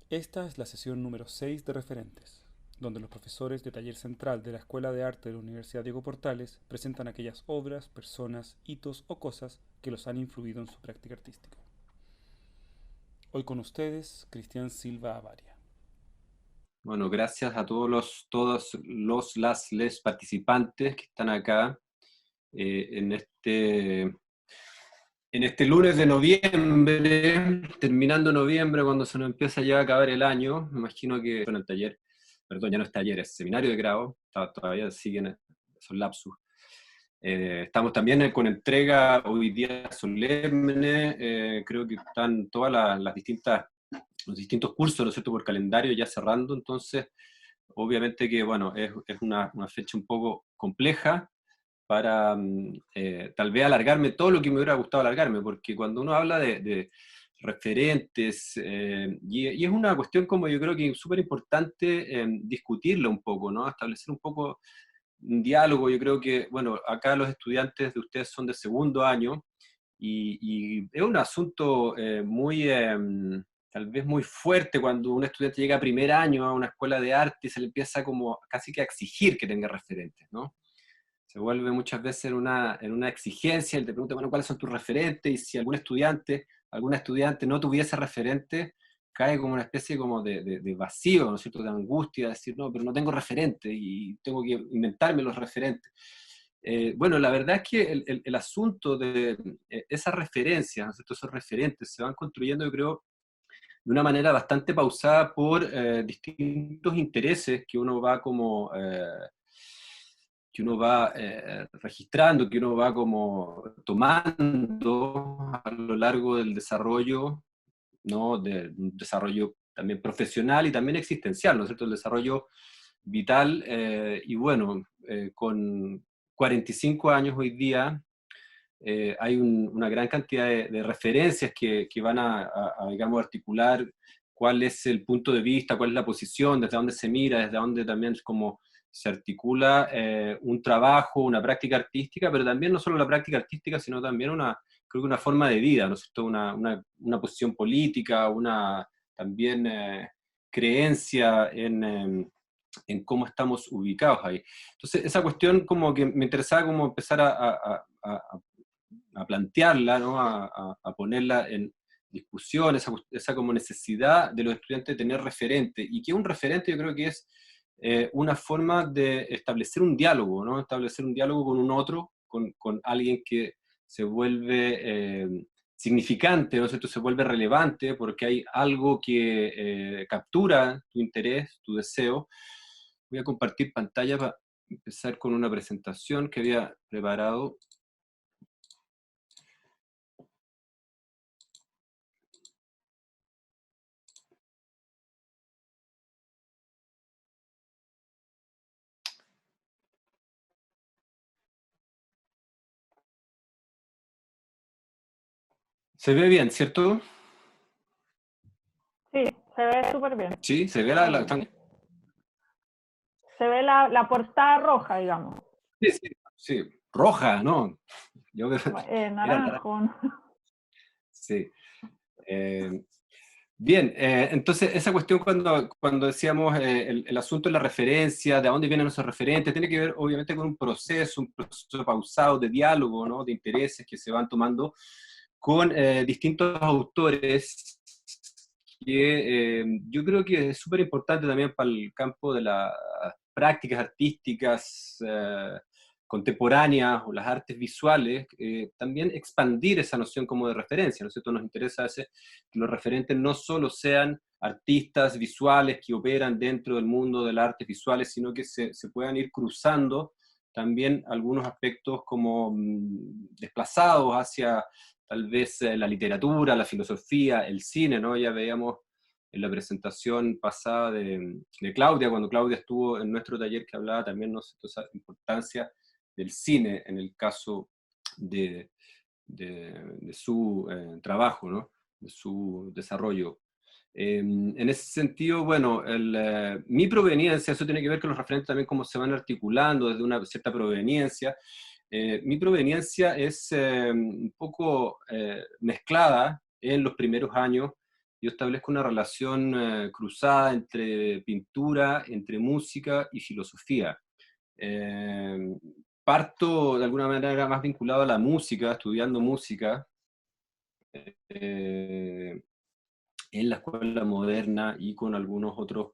Esta es la sesión número 6 de Referentes, donde los profesores de Taller Central de la Escuela de Arte de la Universidad Diego Portales presentan aquellas obras, personas, hitos o cosas que los han influido en su práctica artística. Hoy con ustedes, Cristian Silva Avaria. Bueno, gracias a les participantes que están acá en este lunes de noviembre, terminando noviembre, cuando se nos empieza ya a acabar el año. Me imagino que en el taller, perdón, ya no es taller, es seminario de grado, todavía siguen esos lapsus. Estamos también con entrega hoy día solemne, creo que están todas los distintos cursos, ¿no es cierto?, por calendario ya cerrando, entonces obviamente que, bueno, es una fecha un poco compleja para tal vez alargarme todo lo que me hubiera gustado alargarme, porque cuando uno habla de referentes, y es una cuestión como yo creo que es súper importante discutirla un poco, ¿no? Establecer un poco un diálogo. Yo creo que, bueno, acá los estudiantes de ustedes son de segundo año, y es un asunto tal vez muy fuerte cuando un estudiante llega a primer año a una escuela de arte y se le empieza como casi que a exigir que tenga referentes, ¿no? Se vuelve muchas veces en una exigencia, él te pregunta, bueno, ¿cuáles son tus referentes? Y si alguna estudiante no tuviese referente, cae como una especie como de vacío, ¿no es cierto?, de angustia, de decir, no, pero no tengo referente y tengo que inventarme los referentes. Bueno, la verdad es que el asunto de esas referencias, ¿no es cierto?, esos referentes se van construyendo, yo creo, de una manera bastante pausada por distintos intereses que uno va registrando, que uno va como tomando a lo largo del desarrollo, ¿no? De un desarrollo también profesional y también existencial, ¿no es cierto? El desarrollo vital, y bueno, con 45 años hoy día, hay una gran cantidad de referencias que van digamos, articular cuál es el punto de vista, cuál es la posición, desde dónde se mira, desde dónde también como se articula un trabajo, una práctica artística, pero también no solo la práctica artística, sino también creo que una forma de vida, ¿no es cierto? Una posición política, una también creencia en cómo estamos ubicados ahí. Entonces, esa cuestión como que me interesaba como empezar a plantearla, ¿no? A ponerla en discusión, esa como necesidad de los estudiantes de tener referente, y que un referente yo creo que es una forma de establecer un diálogo, ¿no? Establecer un diálogo con un otro, con alguien que se vuelve significante, ¿no es cierto?, se vuelve relevante porque hay algo que captura tu interés, tu deseo. Voy a compartir pantalla para empezar con una presentación que había preparado. Se ve bien, ¿cierto? Sí, se ve súper bien. Sí, se ve Se ve la portada roja, digamos. sí, sí, sí, roja, ¿no? Yo era naranja. Naranjo. ¿No? Sí. Eh, Bien, entonces esa cuestión cuando decíamos el asunto de la referencia, de dónde vienen esos referentes, tiene que ver obviamente con un proceso pausado de diálogo, ¿no? De intereses que se van tomando con distintos autores que yo creo que es súper importante también para el campo de las prácticas artísticas contemporáneas o las artes visuales, también expandir esa noción como de referencia, ¿no es cierto? Nos interesa que los referentes no solo sean artistas visuales que operan dentro del mundo de las artes visuales, sino que se puedan ir cruzando también algunos aspectos como desplazados hacia tal vez la literatura, la filosofía, el cine, ¿no? Ya veíamos en la presentación pasada de Claudia, cuando Claudia estuvo en nuestro taller, que hablaba también, ¿no?, de esa importancia del cine en el caso de su trabajo, ¿no?, de su desarrollo. En ese sentido, bueno, mi proveniencia, eso tiene que ver con los referentes también, cómo se van articulando desde una cierta proveniencia. Mi proveniencia es un poco mezclada en los primeros años yo establezco una relación cruzada entre pintura, entre música y filosofía. Eh, Parto de alguna manera más vinculado a la música, estudiando música eh, en la escuela moderna y con algunos otros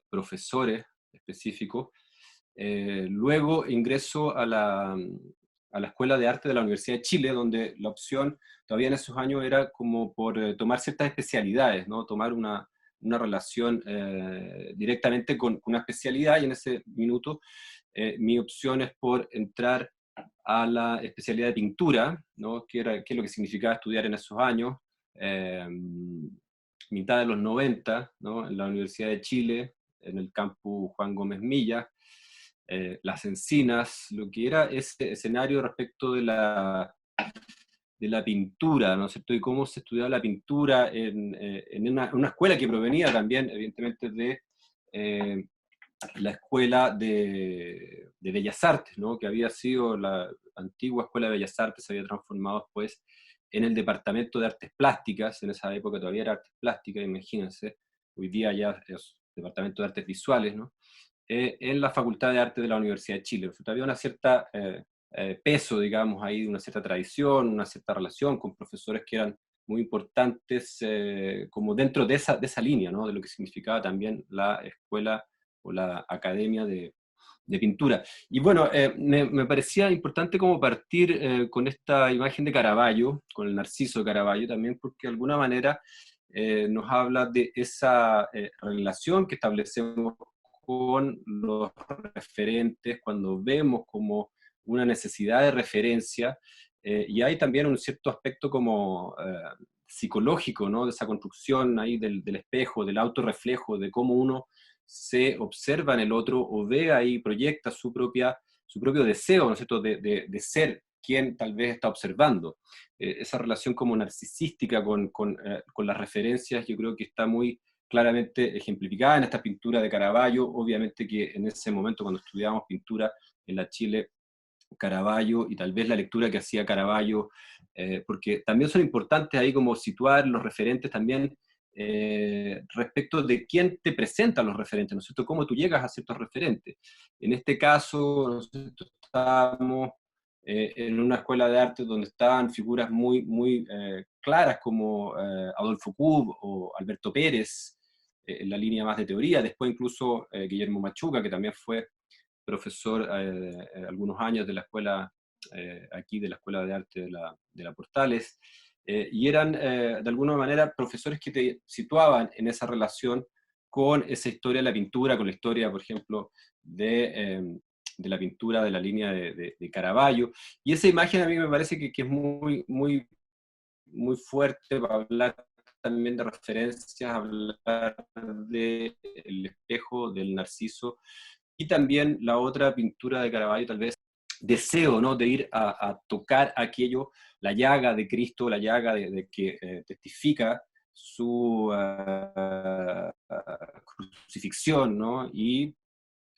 profesores específicos. Luego ingreso a la Escuela de Arte de la Universidad de Chile, donde la opción todavía en esos años era como por tomar ciertas especialidades, ¿no? Tomar una relación directamente con una especialidad, y en ese minuto mi opción es por entrar a la especialidad de pintura, ¿no? ¿Qué es lo que significaba estudiar en esos años? Eh, Mitad de los 90, ¿no? En la Universidad de Chile, en el campus Juan Gómez Milla, Las Encinas, lo que era ese escenario respecto de la pintura, ¿no es cierto? Y cómo se estudiaba la pintura en una escuela que provenía también, evidentemente, de la Escuela de Bellas Artes, ¿no? Que había sido la antigua Escuela de Bellas Artes, se había transformado después en el Departamento de Artes Plásticas. En esa época todavía era Artes Plásticas, imagínense, hoy día ya es Departamento de Artes Visuales, ¿no? En la Facultad de Arte de la Universidad de Chile. Había una cierta peso, digamos, ahí, una cierta tradición, una cierta relación con profesores que eran muy importantes como dentro de esa línea, ¿no? De lo que significaba también la escuela o la academia de pintura. Y bueno, me parecía importante como partir con esta imagen de Caravaggio, con el Narciso de Caravaggio también, porque de alguna manera nos habla de esa relación que establecemos con los referentes cuando vemos como una necesidad de referencia, y hay también un cierto aspecto como psicológico, ¿no? De esa construcción ahí del espejo, del autorreflejo, de cómo uno se observa en el otro o ve ahí, proyecta su propio deseo, ¿no es cierto?, de ser quien tal vez está observando. Esa relación como narcisística con las referencias, yo creo que está muy claramente ejemplificada en esta pintura de Caravaggio. Obviamente que en ese momento, cuando estudiábamos pintura en la Chile, Caravaggio y tal vez la lectura que hacía Caravaggio, porque también son importantes ahí como situar los referentes también respecto de quién te presenta los referentes, ¿no es cierto? Cómo tú llegas a ciertos referentes. En este caso, ¿no es cierto?, estábamos en una escuela de arte donde estaban figuras muy, muy claras como Adolfo Kub o Alberto Pérez, en la línea más de teoría, después incluso Guillermo Machuca, que también fue profesor algunos años de la escuela, aquí de la Escuela de Arte de la Portales, y eran de alguna manera profesores que te situaban en esa relación con esa historia de la pintura, con la historia, por ejemplo, de la pintura de la línea de Caravaggio. Y esa imagen a mí me parece que es muy, muy, muy fuerte para hablar también de referencias, hablar del espejo, del Narciso, y también la otra pintura de Caravaggio, tal vez, deseo, ¿no?, de ir a tocar aquello, la llaga de Cristo, la llaga de que testifica su crucifixión, ¿no? Y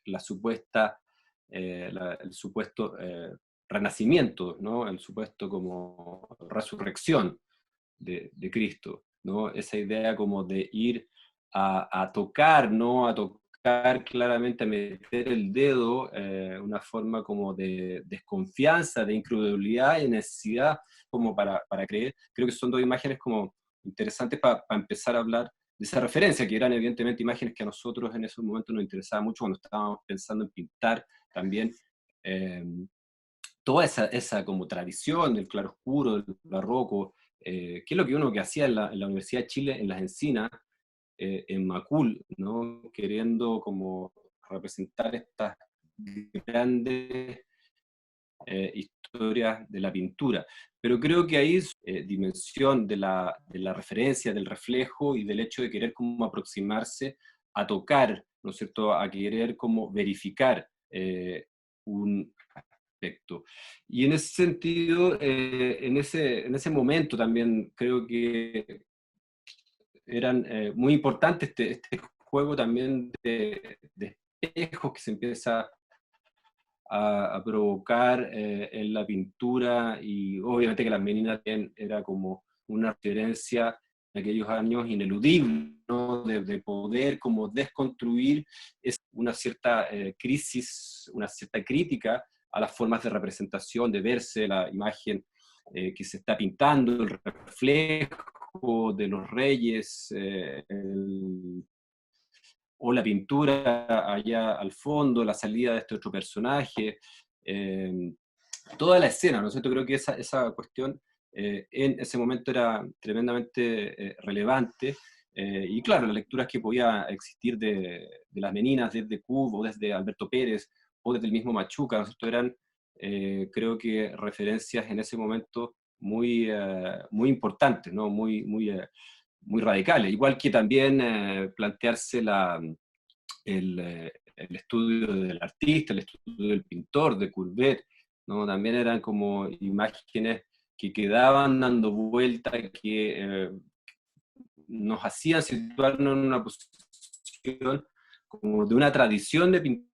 la supuesta, el supuesto renacimiento, ¿no? El supuesto como resurrección de Cristo, ¿no? Esa idea como de ir a tocar, ¿no? A tocar claramente, a meter el dedo, una forma como de desconfianza, de incredulidad y necesidad como para creer. Creo que son dos imágenes como interesantes para empezar a hablar de esa referencia, que eran evidentemente imágenes que a nosotros en esos momentos nos interesaba mucho cuando estábamos pensando en pintar también. eh, Toda esa como tradición del claroscuro, del barroco, que es lo que uno que hacía en la Universidad de Chile, en Las Encinas, en Macul, ¿no? Queriendo como representar estas grandes historias de la pintura. Pero creo que ahí es dimensión de la referencia, del reflejo y del hecho de querer como aproximarse a tocar, ¿no es cierto?, a querer como verificar un aspecto. Y en ese sentido, en ese momento también creo que eran muy importantes este juego también de espejos que se empieza a provocar en la pintura, y obviamente que las meninas también era como una referencia aquellos años ineludible, ¿no? De poder como desconstruir una cierta crisis, una cierta crítica a las formas de representación, de verse la imagen que se está pintando, el reflejo de los reyes, o la pintura allá al fondo, la salida de este otro personaje, toda la escena, ¿no es cierto? Creo que esa cuestión en ese momento era tremendamente relevante, y claro, las lecturas que podía existir de las meninas desde Cubo, desde Alberto Pérez, o desde el mismo Machuca, ¿no es cierto? Eran, creo que, referencias en ese momento muy importantes, ¿no? Muy radicales. Igual que también plantearse el estudio del artista, el estudio del pintor, de Courbet, ¿no? También eran como imágenes que quedaban dando vuelta, que nos hacían situarnos en una posición como de una tradición de pintura,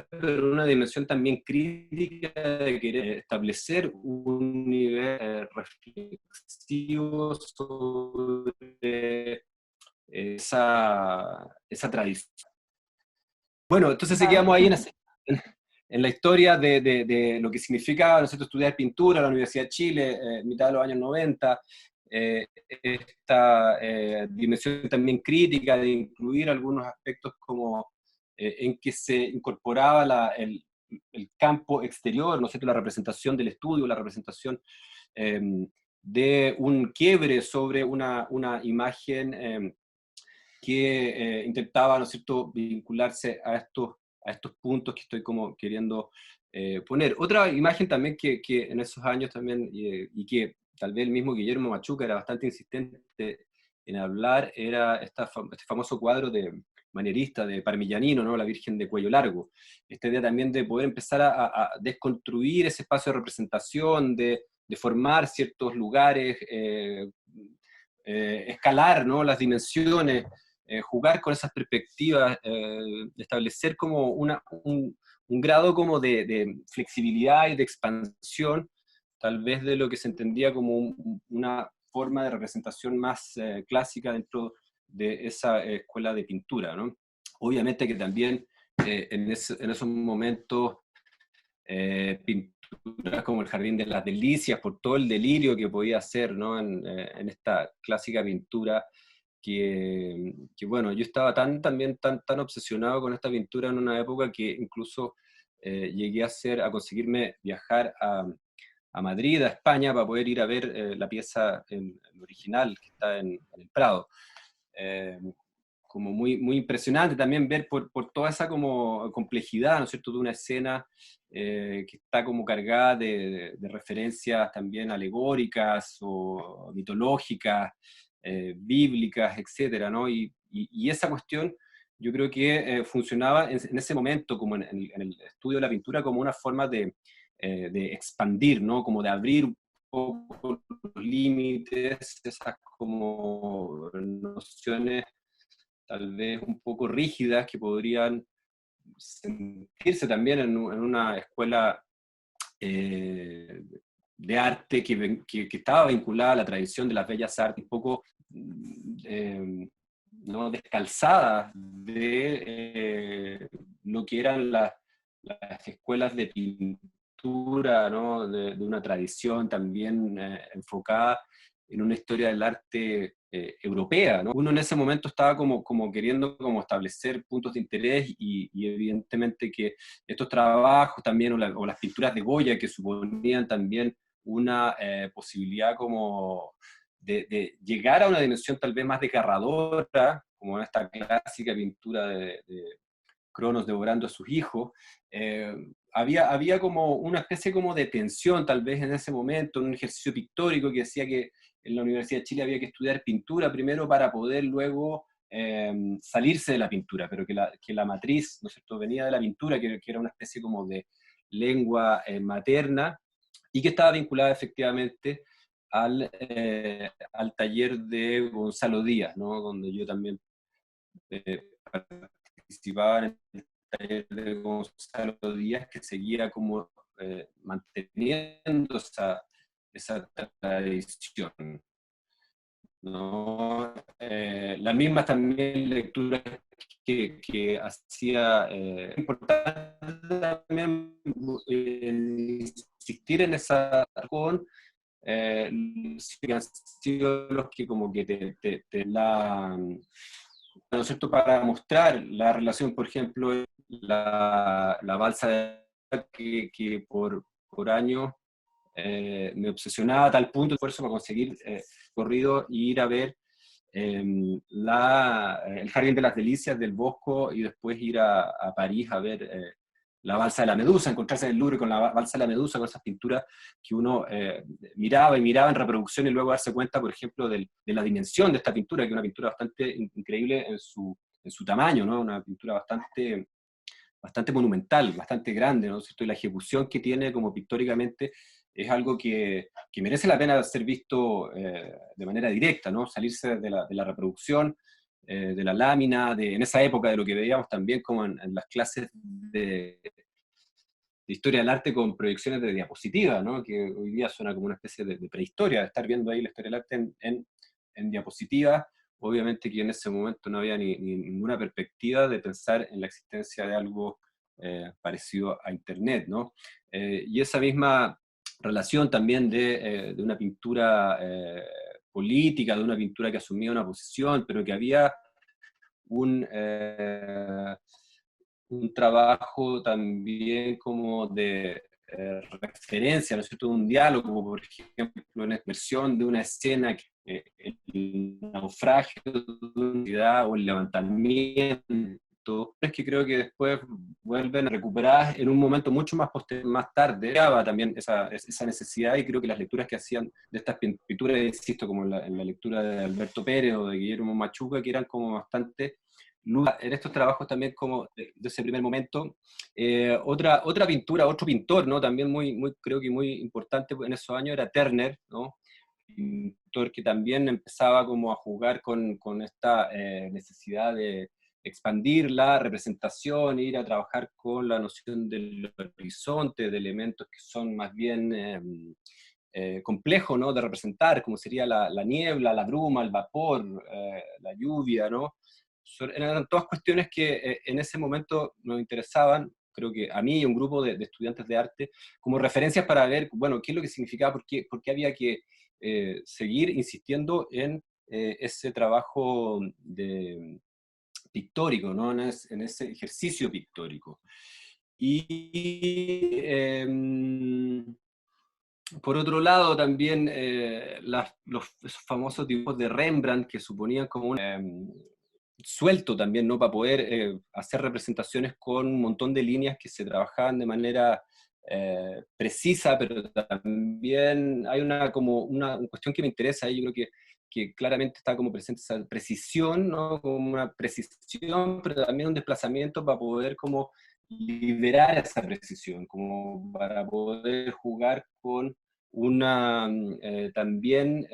pero una dimensión también crítica de querer establecer un nivel reflexivo sobre esa tradición. Bueno, entonces Claro. seguíamos ahí en la historia de lo que significa, ¿no es cierto?, estudiar pintura en la Universidad de Chile, mitad de los años 90, esta dimensión también crítica de incluir algunos aspectos como en que se incorporaba el campo exterior, ¿no es cierto?, la representación del estudio, la representación eh, de un quiebre sobre una imagen que intentaba, ¿no es cierto?, vincularse a estos puntos que estoy como queriendo poner. Otra imagen también que en esos años también, y que tal vez el mismo Guillermo Machuca era bastante insistente en hablar, era este famoso cuadro de manierista de Parmigianino, ¿no? La Virgen de Cuello Largo. Esta idea también de poder empezar a desconstruir ese espacio de representación, de formar ciertos lugares, escalar, ¿no?, las dimensiones, jugar con esas perspectivas, establecer como un grado como de flexibilidad y de expansión, tal vez de lo que se entendía como una forma de representación más clásica dentro de esa escuela de pintura, ¿no? Obviamente que también en esos momentos pinturas como el Jardín de las Delicias, por todo el delirio que podía hacer, ¿no?, en esta clásica pintura, bueno, yo estaba también tan obsesionado con esta pintura en una época que incluso llegué a conseguirme viajar a Madrid, a España, para poder ir a ver la pieza, el original, que está en el Prado. Eh, Como muy impresionante también ver por toda esa como complejidad, ¿no es cierto?, de una escena que está como cargada de referencias también alegóricas o mitológicas, bíblicas, etcétera, ¿no? Y esa cuestión yo creo que funcionaba en ese momento, como en el estudio de la pintura, como una forma de expandir, ¿no? Como de abrir un poco los límites, esas como nociones tal vez un poco rígidas que podrían sentirse también en una escuela eh, de arte que estaba vinculada a la tradición de las bellas artes, un poco ¿no?, descalzada de lo que eran las escuelas de pintura, ¿no?, de una tradición también enfocada en una historia del arte europea, ¿no? Uno en ese momento estaba como queriendo como establecer puntos de interés y evidentemente que estos trabajos también, o las pinturas de Goya, que suponían también una posibilidad como de llegar a una dimensión tal vez más desgarradora, como esta clásica pintura de Cronos devorando a sus hijos, había como una especie como de tensión tal vez en ese momento, en un ejercicio pictórico que decía que en la Universidad de Chile había que estudiar pintura primero para poder luego salirse de la pintura, pero que la matriz, ¿no es cierto?, venía de la pintura, que era una especie como de lengua materna, y que estaba vinculada efectivamente al taller de Gonzalo Díaz, ¿no?, donde yo también participaba en el taller de Gonzalo Díaz, que seguía como manteniendo esa tradición. ¿no? Las mismas también lecturas que hacía importante también insistir en esa con que han sido los que como que ¿no es cierto? Para mostrar la relación, por ejemplo, la balsa que por años me obsesionaba a tal punto de esfuerzo para conseguir corrido e ir a ver el Jardín de las Delicias del Bosco y después ir a París a ver la Balsa de la Medusa, encontrarse en el Louvre con la Balsa de la Medusa, con esas pinturas que uno miraba y miraba en reproducción y luego darse cuenta, por ejemplo, de la dimensión de esta pintura, que es una pintura bastante increíble en su tamaño, ¿no? Una pintura bastante monumental, bastante grande, ¿no es cierto? Y la ejecución que tiene como pictóricamente es algo que merece la pena ser visto de manera directa, ¿no? Salirse de la reproducción, de la lámina, en esa época de lo que veíamos también como en las clases de historia del arte con proyecciones de diapositiva, ¿no? Que hoy día suena como una especie de prehistoria, de estar viendo ahí la historia del arte en diapositiva. Obviamente que en ese momento no había ninguna perspectiva de pensar en la existencia de algo parecido a Internet, ¿no? Y esa misma relación también de una pintura política, de una pintura que asumía una posición, pero que había un, eh, un trabajo también como de referencia, ¿no es cierto? Un diálogo, por ejemplo, una expresión de una escena, el naufragio de una ciudad o el levantamiento, es que creo que después vuelven a recuperar en un momento mucho más tarde. También esa necesidad y creo que las lecturas que hacían de estas pinturas, insisto, como en la lectura de Alberto Pérez o de Guillermo Machuca, que eran como bastante en estos trabajos también como de ese primer momento. Otra pintura, otro pintor, ¿no? También creo que muy importante en esos años era Turner, ¿no? Pintor que también empezaba como a jugar con esta necesidad de expandir la representación, ir a trabajar con la noción del horizonte, de elementos que son más bien complejos, ¿no? De representar, como sería la niebla, la bruma, el vapor, la lluvia, ¿no? Eran todas cuestiones que en ese momento nos interesaban, creo que a mí y a un grupo de estudiantes de arte, como referencias para ver, bueno, qué es lo que significaba, por qué había que seguir insistiendo en ese trabajo pictórico, ¿no? En ese ejercicio pictórico. Y por otro lado, también esos famosos dibujos de Rembrandt que suponían como un suelto también, ¿no? Para poder hacer representaciones con un montón de líneas que se trabajaban de manera precisa, pero también hay como una cuestión que me interesa ahí, yo creo que claramente está como presente esa precisión, ¿no? Como una precisión, pero también un desplazamiento para poder como liberar esa precisión, como para poder jugar con una también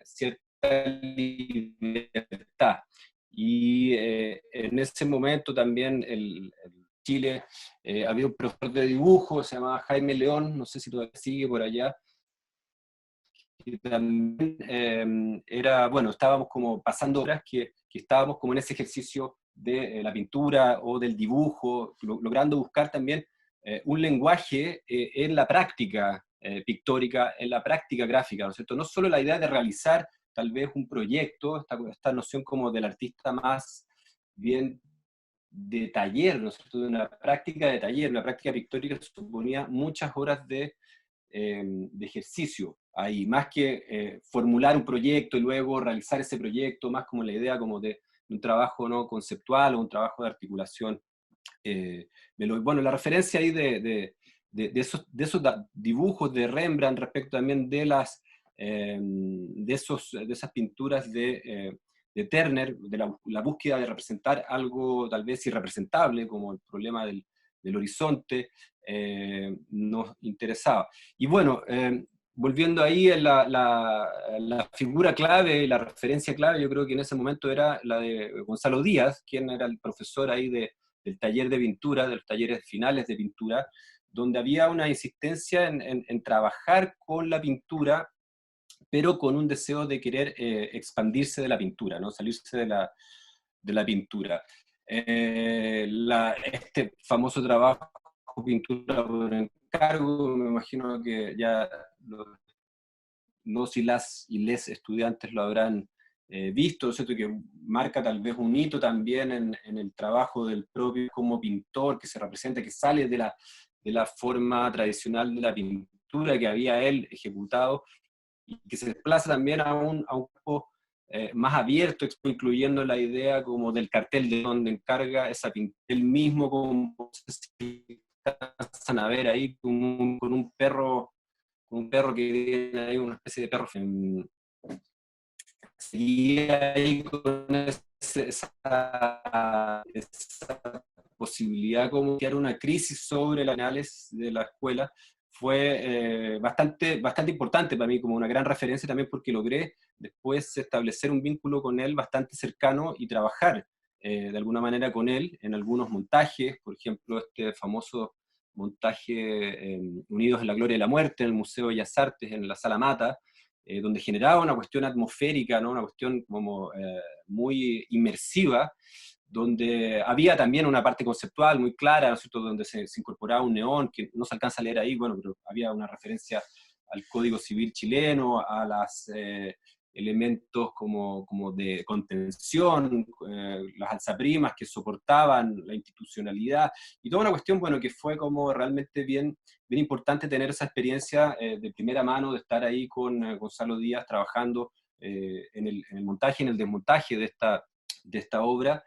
cierta libertad. Y en ese momento también Chile había un profesor de dibujo, se llamaba Jaime León, no sé si todavía sigue por allá, que también era, bueno, estábamos como pasando horas que estábamos como en ese ejercicio de la pintura o del dibujo, logrando buscar también un lenguaje en la práctica pictórica, en la práctica gráfica, ¿no es cierto? No solo la idea de realizar tal vez un proyecto, esta noción como del artista más bien de taller, ¿no es cierto? De una práctica de taller, una práctica pictórica suponía muchas horas de ejercicio ahí, más que formular un proyecto y luego realizar ese proyecto, más como la idea como de un trabajo no conceptual o un trabajo de articulación. Bueno, la referencia ahí de esos dibujos de Rembrandt respecto también de esas pinturas de Turner, de la búsqueda de representar algo tal vez irrepresentable, como el problema del horizonte, nos interesaba. Y bueno, volviendo ahí a la figura clave y la referencia clave, yo creo que en ese momento era la de Gonzalo Díaz, quien era el profesor ahí del taller de pintura, de los talleres finales de pintura, donde había una insistencia en trabajar con la pintura, pero con un deseo de querer expandirse de la pintura, ¿no? Salirse de la pintura. Este famoso trabajo, Pintura por encargo, me imagino que ya los y les estudiantes lo habrán visto, ¿cierto? Que marca tal vez un hito también en el trabajo del propio como pintor, que se representa, que sale de la forma tradicional de la pintura que había él ejecutado, y que se desplaza también a un campo más abierto, incluyendo la idea como del cartel de donde encarga esa pintura, él mismo como se alcanzan a ver ahí con un perro que tiene ahí una especie de perro. Seguía ahí con esa posibilidad como de crear una crisis sobre las finales de la escuela. Fue bastante importante para mí, como una gran referencia también, porque logré después establecer un vínculo con él bastante cercano y trabajar de alguna manera con él en algunos montajes, por ejemplo, este famoso montaje Unidos en la Gloria y la Muerte en el Museo de Bellas Artes, en la Sala Mata, donde generaba una cuestión atmosférica, ¿no? Una cuestión como muy inmersiva, donde había también una parte conceptual muy clara, ¿no es cierto?, donde se incorporaba un neón, que no se alcanza a leer ahí, bueno, pero había una referencia al Código Civil chileno, a los elementos como de contención, las alzaprimas que soportaban la institucionalidad, y toda una cuestión, bueno, que fue como realmente bien importante tener esa experiencia de primera mano, de estar ahí con Gonzalo Díaz trabajando en el montaje, en el desmontaje de esta obra,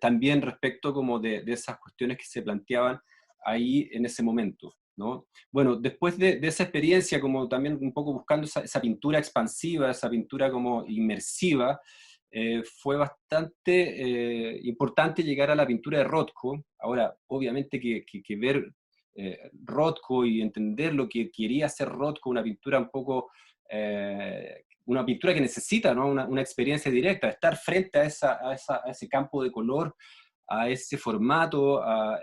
también respecto como de esas cuestiones que se planteaban ahí en ese momento, ¿no? Bueno, después de esa experiencia, como también un poco buscando esa pintura expansiva, esa pintura como inmersiva, fue bastante importante llegar a la pintura de Rothko. Ahora, obviamente que ver Rothko y entender lo que quería hacer Rothko, una pintura un poco, una pintura que necesita, ¿no? Una experiencia directa, estar frente a ese campo de color, a ese formato, a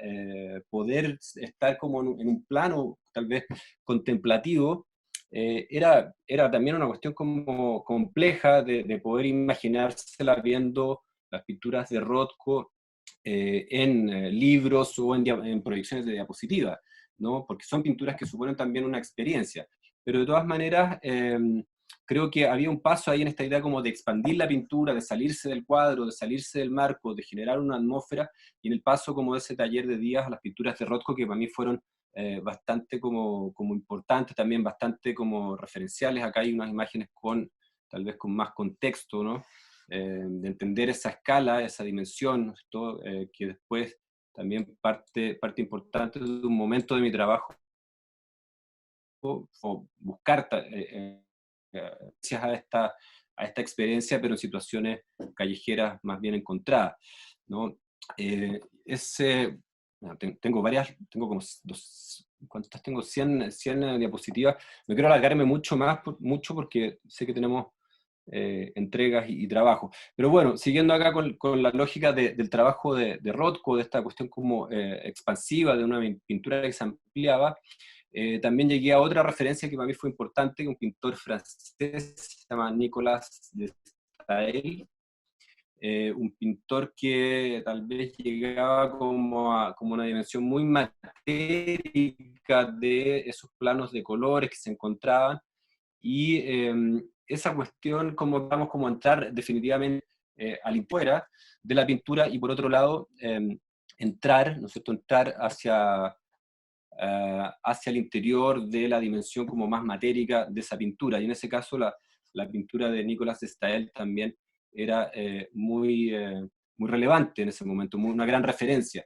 poder estar como en un plano tal vez contemplativo, era también una cuestión como compleja de poder imaginársela viendo las pinturas de Rothko en libros o en proyecciones de diapositiva, ¿no? Porque son pinturas que suponen también una experiencia. Pero de todas maneras, creo que había un paso ahí en esta idea como de expandir la pintura, de salirse del cuadro, de salirse del marco, de generar una atmósfera, y en el paso como de ese taller de Díaz a las pinturas de Rothko, que para mí fueron bastante como importantes, también bastante como referenciales. Acá hay unas imágenes tal vez con más contexto, ¿no? De entender esa escala, esa dimensión, ¿no? Todo, que después también parte importante de un momento de mi trabajo, o buscar gracias a esta experiencia, pero en situaciones callejeras más bien encontradas, ¿no? Bueno, tengo como ¿cuántas tengo? 100 diapositivas. No quiero alargarme mucho porque sé que tenemos entregas y trabajo. Pero bueno, siguiendo acá con la lógica del trabajo de Rothko, de esta cuestión como expansiva, de una pintura que se ampliaba, también llegué a otra referencia que para mí fue importante, un pintor francés, se llama Nicolas de Staël, un pintor que tal vez llegaba como una dimensión muy matérica de esos planos de colores que se encontraban, y esa cuestión como vamos como a entrar definitivamente al fuera de la pintura, y por otro lado entrar, ¿no es cierto?, entrar hacia el interior de la dimensión como más matérica de esa pintura, y en ese caso la pintura de Nicolas de Staël también era muy relevante en ese momento, una gran referencia.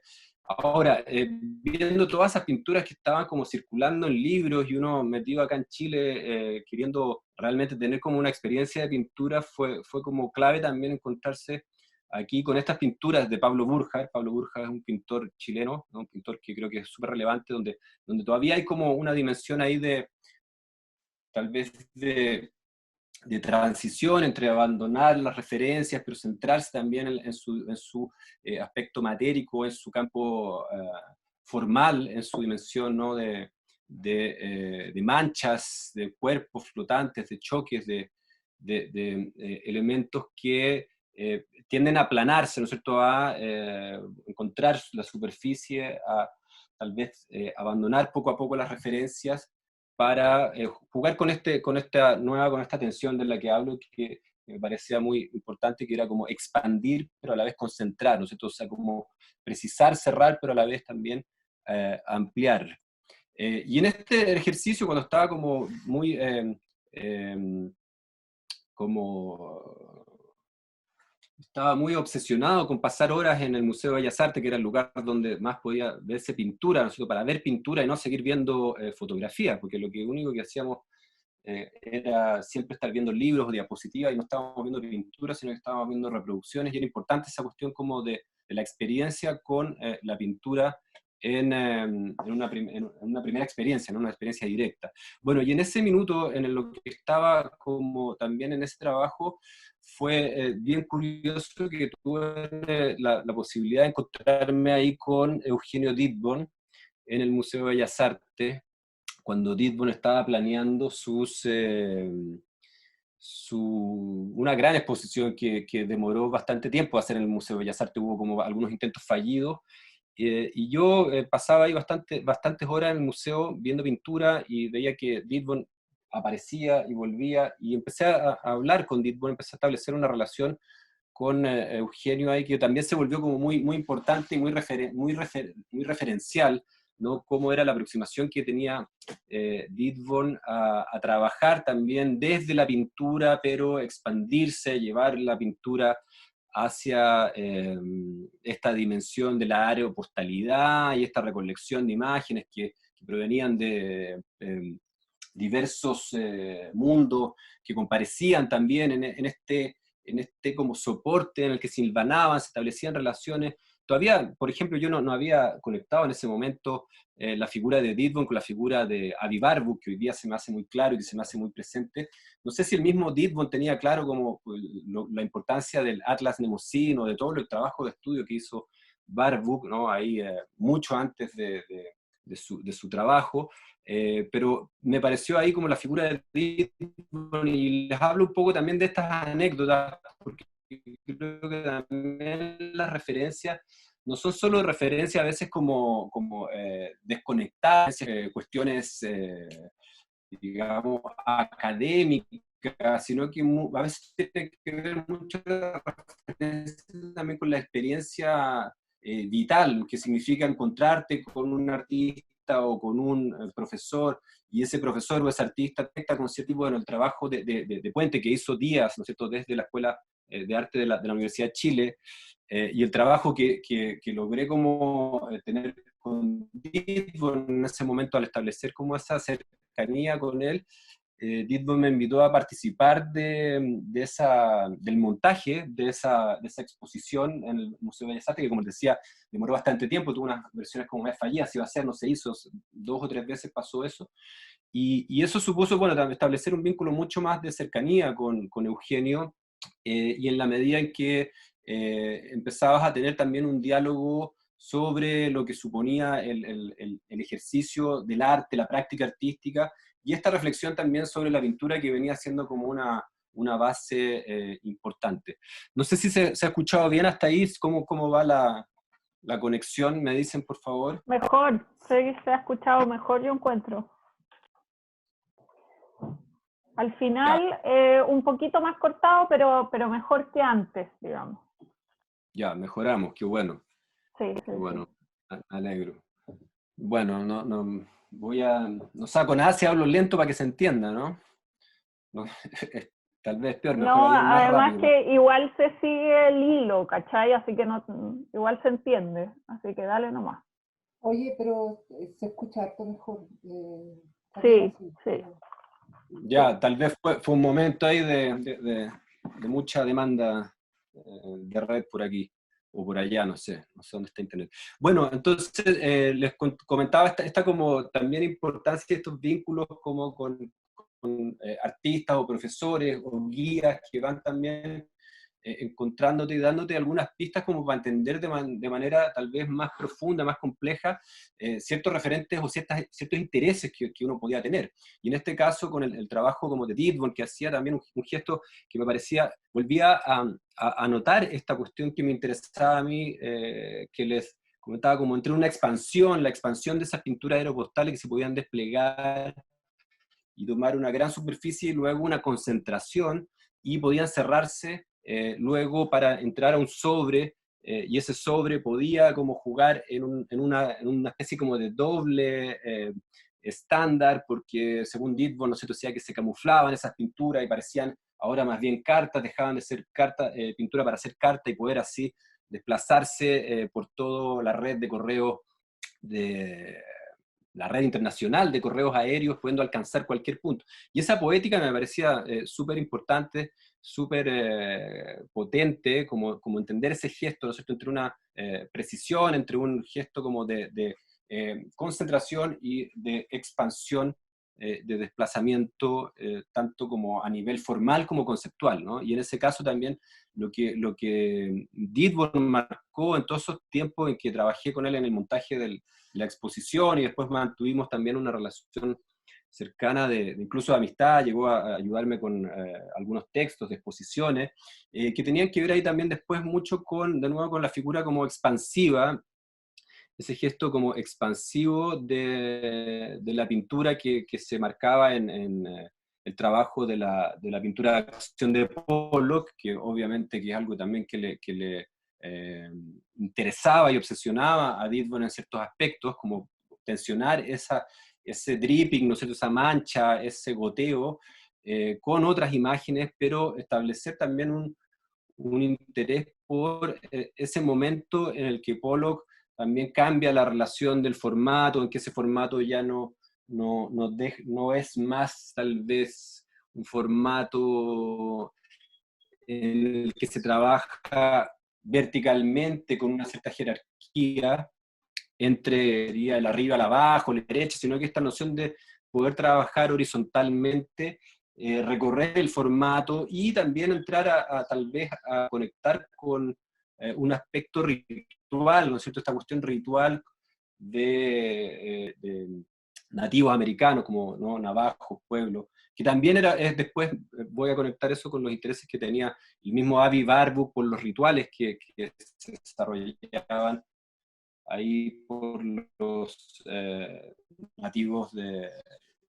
Ahora, viendo todas esas pinturas que estaban como circulando en libros, y uno metido acá en Chile queriendo realmente tener como una experiencia de pintura, fue como clave también encontrarse aquí con estas pinturas de Pablo Burjar. Pablo Burjar es un pintor chileno, ¿no? Un pintor que creo que es súper relevante, donde todavía hay como una dimensión ahí tal vez de transición entre abandonar las referencias, pero centrarse también en su aspecto matérico, en su campo formal, en su dimensión, ¿no?, de manchas, de cuerpos flotantes, de choques, de elementos que tienden a aplanarse, ¿no es cierto?, a encontrar la superficie, a tal vez abandonar poco a poco las referencias para jugar con esta tensión de la que hablo, que me parecía muy importante, que era como expandir, pero a la vez concentrar, ¿no es cierto? O sea, como precisar, cerrar, pero a la vez también ampliar. Y en este ejercicio, cuando estaba como muy como estaba muy obsesionado con pasar horas en el Museo de Bellas Artes, que era el lugar donde más podía verse pintura, ¿no es cierto?, para ver pintura y no seguir viendo fotografías, porque lo único que hacíamos era siempre estar viendo libros o diapositivas y no estábamos viendo pintura, sino que estábamos viendo reproducciones, y era importante esa cuestión como de la experiencia con la pintura en una primera experiencia, en una experiencia directa. Bueno, y en ese minuto, en lo que estaba como también en ese trabajo, fue bien curioso que tuve la posibilidad de encontrarme ahí con Eugenio Dittborn en el Museo de Bellas Artes, cuando Dittborn estaba planeando una gran exposición que demoró bastante tiempo hacer en el Museo de Bellas Artes. Hubo como algunos intentos fallidos, y yo pasaba ahí bastantes horas en el museo viendo pintura, y veía que Dittborn aparecía y volvía, y empecé a hablar con Dittborn, empecé a establecer una relación con Eugenio ahí, que también se volvió como muy, muy importante y muy referencial, ¿no? Cómo era la aproximación que tenía Dittborn a trabajar también desde la pintura, pero expandirse, llevar la pintura hacia esta dimensión de la aeropostalidad y esta recolección de imágenes que provenían de diversos mundos, que comparecían también en este como soporte en el que se hilvanaban, se establecían relaciones. Todavía, por ejemplo, yo no había conectado en ese momento la figura de Dittborn con la figura de Avi Warburg, que hoy día se me hace muy claro y que se me hace muy presente. No sé si el mismo Dittborn tenía claro como la importancia del Atlas Mnemosyne, o de todo el trabajo de estudio que hizo Warburg, ¿no? Ahí mucho antes de su trabajo, pero me pareció ahí como la figura de Dittborn, y les hablo un poco también de estas anécdotas, porque creo que también las referencias no son solo referencias a veces como desconectadas, cuestiones, digamos, académicas, sino que a veces tiene que ver mucho también con la experiencia vital, que significa encontrarte con un artista o con un profesor, y ese profesor o ese artista conecta con cierto tipo el trabajo de puente que hizo Díaz, ¿no es cierto?, desde la Escuela de Arte de la Universidad de Chile, y el trabajo que logré como tener con Dittborn en ese momento, al establecer como esa cercanía con él. Dittborn me invitó a participar del montaje de esa exposición en el Museo de Bellas Artes, que, como les decía, demoró bastante tiempo, tuvo unas versiones como más fallidas, se iba a hacer, no se hizo, 2 o 3 veces pasó eso, y eso supuso, bueno, establecer un vínculo mucho más de cercanía con Eugenio, y en la medida en que empezabas a tener también un diálogo sobre lo que suponía el ejercicio del arte, la práctica artística, y esta reflexión también sobre la pintura, que venía siendo como una base importante. No sé si se ha escuchado bien hasta ahí. ¿Cómo va la conexión? ¿Me dicen, por favor? Mejor, sí, se ha escuchado mejor, yo encuentro. Al final, un poquito más cortado, pero mejor que antes, digamos. Ya, mejoramos, qué bueno. Sí, Qué sí, bueno, alegro. Bueno, no saco nada si hablo lento para que se entienda, ¿no? No, tal vez peor, mejor no, hablar más además rápido. que igual se sigue el hilo, ¿cachai? Así que no, igual se entiende, así que dale nomás. Oye, pero se escucha harto mejor. Está bien Sí, así. sí. Ya, tal vez fue un momento ahí de mucha demanda de red por aquí, o por allá, no sé dónde está internet. Bueno, entonces les comentaba esta como también importancia de estos vínculos como con artistas o profesores o guías que van también encontrándote y dándote algunas pistas como para entender de manera tal vez más profunda, más compleja, ciertos referentes o ciertos intereses que uno podía tener. Y en este caso, con el trabajo como de Didbon, que hacía también un gesto que me parecía, volvía a notar esta cuestión que me interesaba a mí, que les comentaba, como entre una expansión, la expansión de esas pinturas aeropostales que se podían desplegar y tomar una gran superficie y luego una concentración, y podían cerrarse luego para entrar a un sobre, y ese sobre podía como jugar en una especie como de doble estándar, porque según Didbon, no sé, decía que se camuflaban esas pinturas y parecían ahora más bien cartas, dejaban de ser pintura para hacer carta y poder así desplazarse por toda la red de correos de la red internacional de correos aéreos, pudiendo alcanzar cualquier punto. Y esa poética me parecía súper importante, súper potente, como entender ese gesto, ¿no es cierto?, entre una precisión, entre un gesto como de concentración y de expansión, de desplazamiento, tanto como a nivel formal como conceptual, ¿no? Y en ese caso también lo que Didbon marcó en todos esos tiempos en que trabajé con él en el montaje de la exposición, y después mantuvimos también una relación cercana de incluso de amistad, llegó a ayudarme con algunos textos de exposiciones, que tenían que ver ahí también después mucho de nuevo con la figura como expansiva, ese gesto como expansivo de la pintura que se marcaba en el trabajo de la pintura de acción de Pollock, que obviamente que es algo también que le interesaba y obsesionaba a Didbon en ciertos aspectos, como tensionar ese dripping, ¿no es cierto?, esa mancha, ese goteo, con otras imágenes, pero establecer también un interés por ese momento en el que Pollock también cambia la relación del formato, en que ese formato ya no es más tal vez un formato en el que se trabaja verticalmente con una cierta jerarquía entre el arriba, el abajo, la derecha, sino que esta noción de poder trabajar horizontalmente, recorrer el formato y también entrar tal vez a conectar con un aspecto ritual, ¿no es cierto?, esta cuestión ritual de nativos americanos, como, ¿no?, navajos, pueblos, que también después voy a conectar eso con los intereses que tenía el mismo Avi Barbu por los rituales que se desarrollaban ahí por los nativos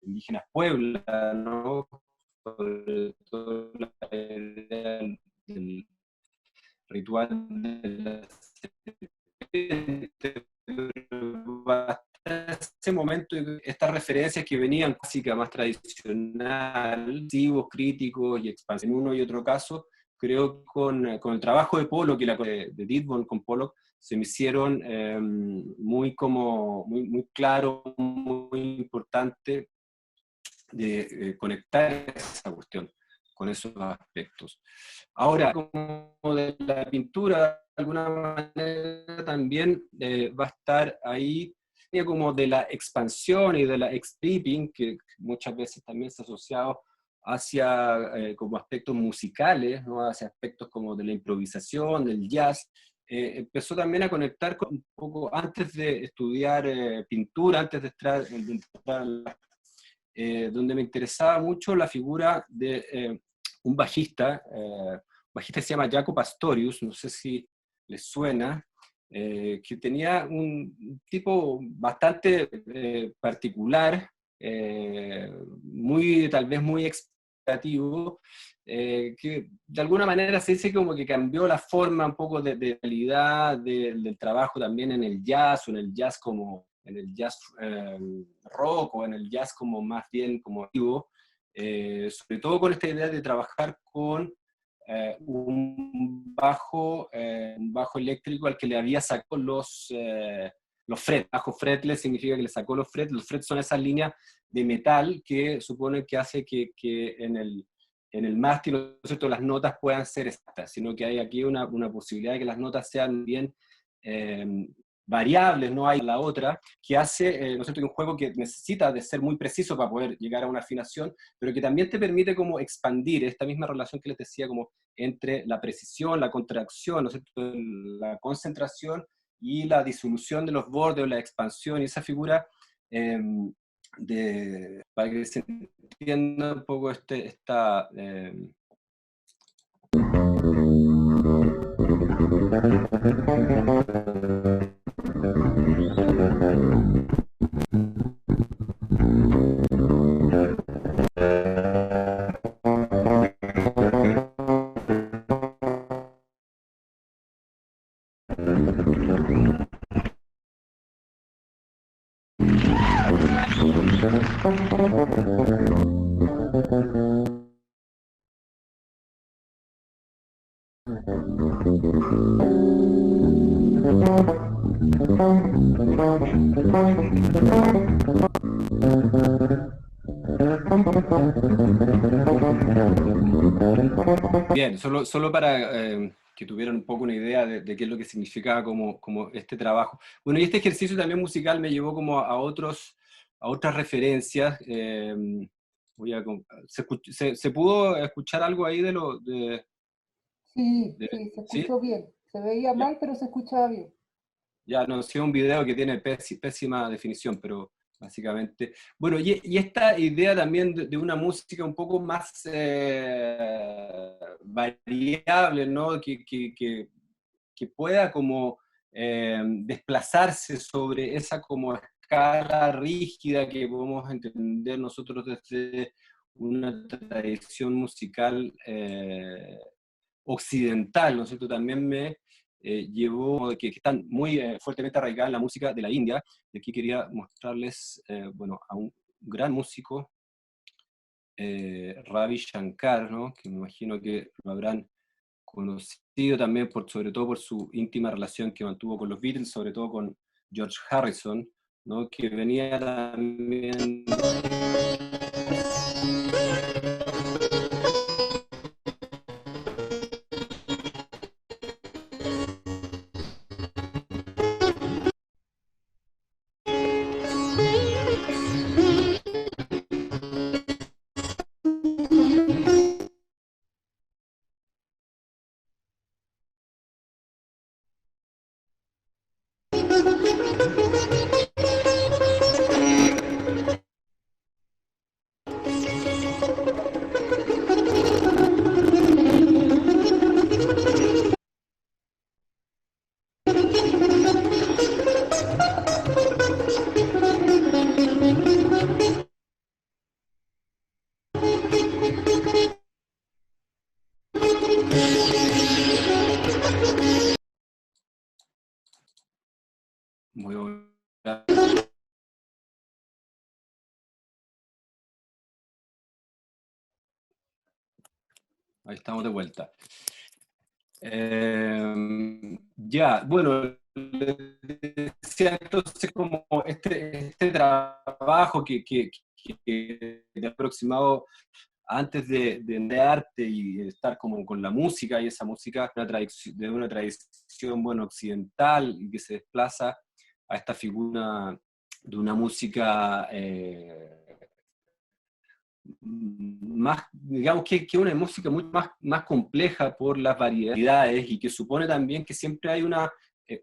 indígenas Puebla, ¿no? Sobre todo la idea del ritual de la serpiente, hasta ese momento estas referencias que venían clásica más tradicional, críticos y expansivos en uno y otro caso, creo que con el trabajo de Pollock y de Didbon con Pollock se me hicieron muy claro, muy importante de conectar esa cuestión con esos aspectos. Ahora, como de la pintura, de alguna manera también va a estar ahí como de la expansión y de la stripping, que muchas veces también se ha asociado hacia como aspectos musicales, ¿no?, hacia aspectos como de la improvisación, del jazz. Empezó también a conectar un poco antes de estudiar pintura, antes de entrar donde me interesaba mucho la figura de un bajista que se llama Jaco Pastorius, no sé si les suena, que tenía un tipo bastante particular, tal vez muy explicativo, que de alguna manera se dice como que cambió la forma un poco de calidad del trabajo también en el jazz, o en el jazz rock, o en el jazz como más bien como activo, sobre todo con esta idea de trabajar con un bajo eléctrico al que le había sacado los frets. Bajo fretless significa que le sacó los frets. Los frets son esas líneas de metal que suponen que hace que en el mástil, ¿no es cierto?, las notas puedan ser exactas, sino que hay aquí una posibilidad de que las notas sean bien variables, no hay la otra, que hace, ¿no es cierto?, que un juego que necesita de ser muy preciso para poder llegar a una afinación, pero que también te permite como expandir esta misma relación que les decía, como entre la precisión, la contracción, ¿no es cierto?, la concentración y la disolución de los bordes, o la expansión, y esa figura, para que se entienda un poco esta... Bien, solo para que tuvieran un poco una idea de qué es lo que significaba como este trabajo. Bueno, y este ejercicio también musical me llevó como a otras referencias. ¿Se pudo escuchar algo ahí de lo de, Sí, sí, se ¿sí? escuchó bien. Se veía Ya, mal, pero se escuchaba bien. ya no sé, un video que tiene pésima definición, pero básicamente... Bueno, y esta idea también de una música un poco más variable, ¿no? Que pueda como desplazarse sobre esa como escala rígida que podemos entender nosotros desde una tradición musical occidental, ¿no es cierto? También me llevó, que están muy fuertemente arraigadas en la música de la India, y aquí quería mostrarles, bueno, a un gran músico, Ravi Shankar, ¿no? Que me imagino que lo habrán conocido también, sobre todo por su íntima relación que mantuvo con los Beatles, sobre todo con George Harrison, ¿no? Que venía también... Muy bueno. Ahí estamos de vuelta. Ya, bueno, les decía entonces como este trabajo que de aproximado antes de arte y estar como con la música, y esa música de una tradición, bueno, occidental, y que se desplaza a esta figura de una música más, digamos que una música mucho más compleja por las variedades, y que supone también que siempre hay una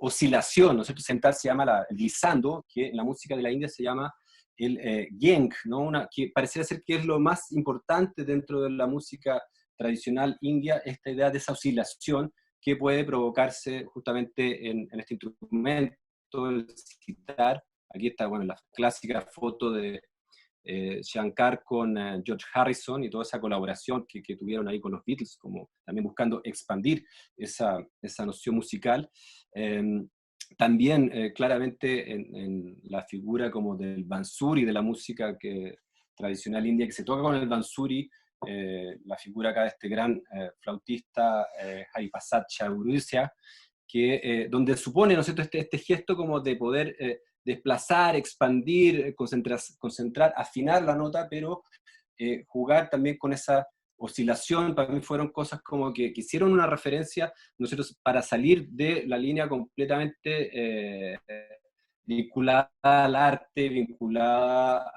oscilación, ¿no es cierto? Central se llama el glissando, que en la música de la India se llama el geng, ¿no? Que pareciera ser que es lo más importante dentro de la música tradicional india, esta idea de esa oscilación que puede provocarse justamente en este instrumento, el citar. Aquí está, bueno, la clásica foto de Shankar con George Harrison y toda esa colaboración que tuvieron ahí con los Beatles, como también buscando expandir esa noción musical. También claramente en la figura como del bansuri, de la música tradicional india, que se toca con el bansuri, la figura acá de este gran flautista Hariprasad Chaudhurya, donde supone, ¿no es cierto?, este gesto como de poder desplazar, expandir, concentrar, afinar la nota, pero jugar también con esa oscilación, para mí fueron cosas como que hicieron una referencia, nosotros, para salir de la línea completamente vinculada al arte, vinculada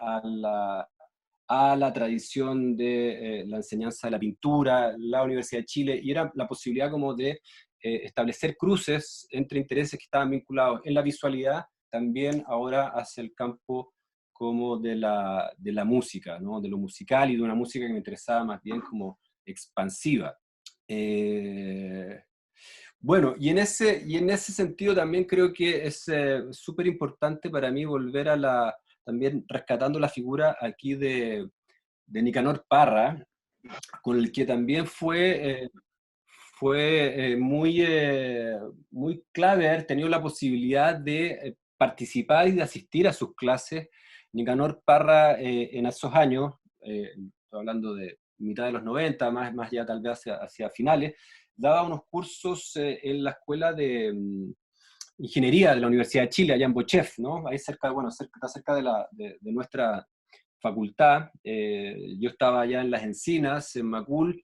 a la tradición de la enseñanza de la pintura, la Universidad de Chile, y era la posibilidad como de establecer cruces entre intereses que estaban vinculados en la visualidad, también ahora hacia el campo como de la música, ¿no? De lo musical y de una música que me interesaba más bien como expansiva. Bueno, y en ese sentido también creo que es súper importante para mí volver también rescatando la figura aquí de Nicanor Parra, con el que también fue muy clave haber tenido la posibilidad de participar y de asistir a sus clases. Nicanor Parra en esos años, estoy hablando de mitad de los 90, más ya tal vez hacia finales, daba unos cursos en la escuela de ingeniería de la Universidad de Chile, allá en Bochef, ¿no? Ahí cerca, bueno, está cerca de nuestra facultad. Yo estaba allá en Las Encinas, en Macul,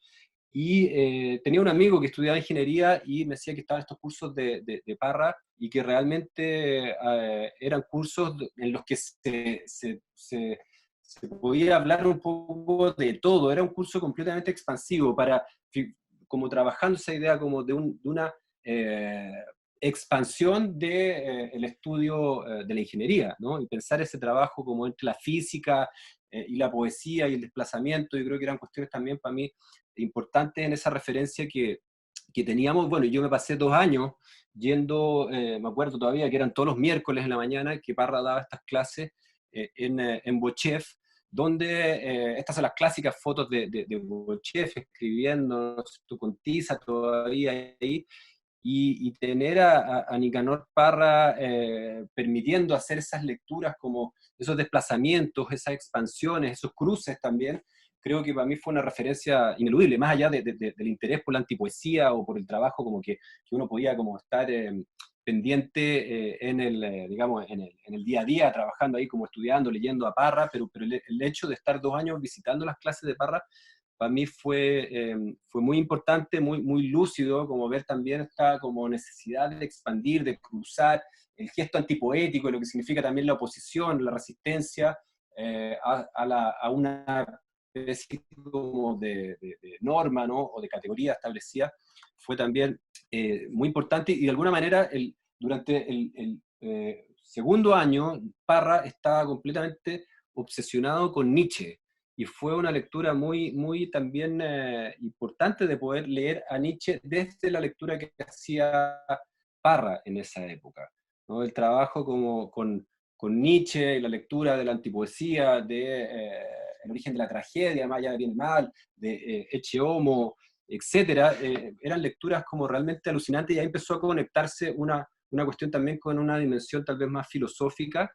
y tenía un amigo que estudiaba ingeniería y me decía que estaban estos cursos de Parra y que realmente eran cursos en los que se podía hablar un poco de todo. Era un curso completamente expansivo para, como trabajando esa idea como de una expansión del estudio de la ingeniería, ¿no? Y pensar ese trabajo como entre la física y la poesía y el desplazamiento. Yo creo que eran cuestiones también para mí importantes en esa referencia que teníamos. Bueno, yo me pasé 2 años yendo, me acuerdo todavía que eran todos los miércoles en la mañana que Parra daba estas clases en Bochef, donde estas son las clásicas fotos de Bochef escribiendo, no sé, con tiza todavía ahí, y tener a Nicanor Parra permitiendo hacer esas lecturas, como esos desplazamientos, esas expansiones, esos cruces también, creo que para mí fue una referencia ineludible, más allá del interés por la antipoesía o por el trabajo como que uno podía como estar pendiente digamos, en el día a día, trabajando ahí como estudiando, leyendo a Parra, pero el hecho de estar 2 años visitando las clases de Parra, para mí fue muy importante, muy lúcido, como ver también esta como necesidad de expandir, de cruzar el gesto antipoético, lo que significa también la oposición, la resistencia a una especie como de norma, ¿no? O de categoría establecida, fue también muy importante, y de alguna manera durante el segundo año Parra estaba completamente obsesionado con Nietzsche, y fue una lectura muy también importante de poder leer a Nietzsche desde la lectura que hacía Parra en esa época, ¿no? El trabajo como con Nietzsche y la lectura de la antipoesía, el origen de la tragedia, más allá de bien y mal, de Ecce Homo, etcétera, eran lecturas como realmente alucinantes, y ahí empezó a conectarse una cuestión también con una dimensión tal vez más filosófica.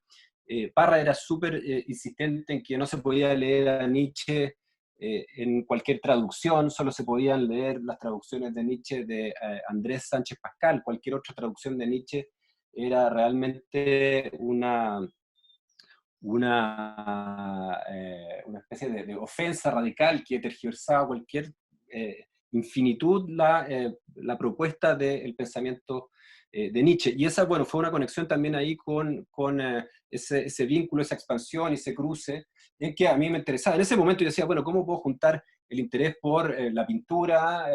Parra era súper insistente en que no se podía leer a Nietzsche en cualquier traducción, solo se podían leer las traducciones de Nietzsche de Andrés Sánchez Pascal. Cualquier otra traducción de Nietzsche era realmente una especie de ofensa radical que tergiversaba cualquier infinitud la propuesta del pensamiento de Nietzsche. Y esa, bueno, fue una conexión también ahí con ese vínculo, esa expansión y ese cruce, en que a mí me interesaba. En ese momento yo decía, bueno, ¿cómo puedo juntar el interés por la pintura?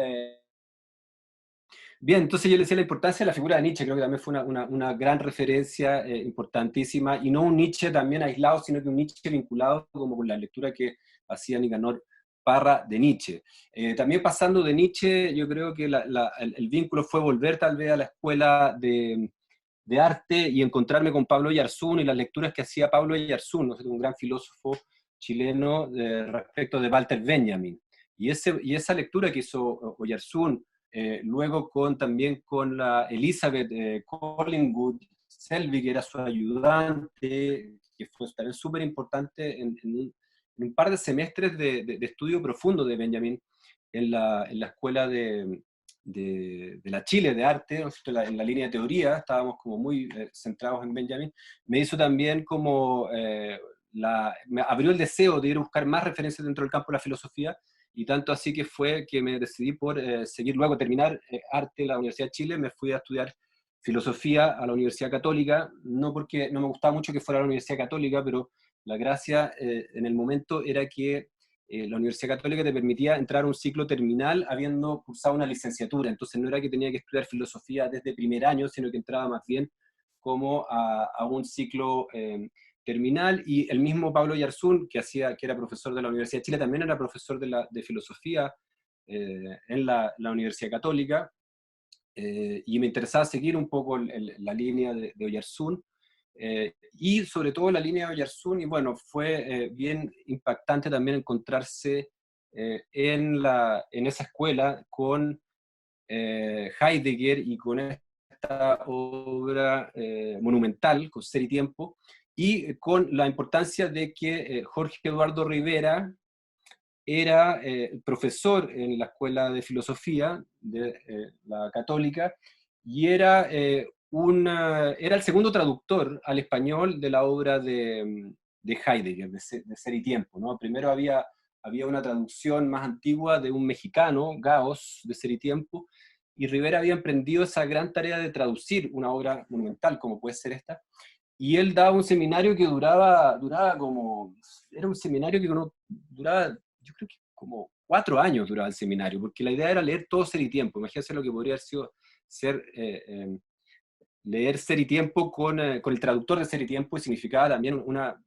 Bien, entonces yo le decía la importancia de la figura de Nietzsche, creo que también fue una gran referencia importantísima, y no un Nietzsche también aislado, sino que un Nietzsche vinculado como con la lectura que hacía Nicanor Parra de Nietzsche. También pasando de Nietzsche, yo creo que el vínculo fue volver tal vez a la escuela de arte y encontrarme con Pablo Oyarzún y las lecturas que hacía Pablo Oyarzún, ¿no? Un gran filósofo chileno respecto de Walter Benjamin. Y esa lectura que hizo Oyarzún, luego también con la Elizabeth Collingwood Selby, que era su ayudante, que fue también súper importante en un par de semestres de estudio profundo de Benjamin en la escuela de la Chile de arte, ¿no? En la línea de teoría, estábamos como muy centrados en Benjamin. Me hizo también como, me abrió el deseo de ir a buscar más referencias dentro del campo de la filosofía, y tanto así que fue que me decidí por seguir luego, terminar arte en la Universidad de Chile, me fui a estudiar filosofía a la Universidad Católica, no porque no me gustaba mucho que fuera a la Universidad Católica, pero la gracia en el momento era que la Universidad Católica te permitía entrar a un ciclo terminal habiendo cursado una licenciatura, entonces no era que tenía que estudiar filosofía desde primer año, sino que entraba más bien como a un ciclo terminal, y el mismo Pablo Yarzún, que era profesor de la Universidad de Chile, también era profesor de filosofía en la Universidad Católica, y me interesaba seguir un poco la línea de Oyarzún, y sobre todo la línea de Oyarzún, y bueno, fue bien impactante también encontrarse en esa escuela con Heidegger y con esta obra monumental, con Ser y Tiempo, y con la importancia de que Jorge Eduardo Rivera era profesor en la Escuela de Filosofía de la Católica, y era el segundo traductor al español de la obra de Heidegger, de Ser y Tiempo, ¿no? Primero había una traducción más antigua de un mexicano, Gauss, de Ser y Tiempo, y Rivera había emprendido esa gran tarea de traducir una obra monumental como puede ser esta, y él daba un seminario que duraba como, era un seminario que duraba, yo creo que como 4 años duraba el seminario, porque la idea era leer todo Ser y Tiempo. Imagínense lo que podría haber sido ser, leer Ser y Tiempo con el traductor de Ser y Tiempo, y significaba también una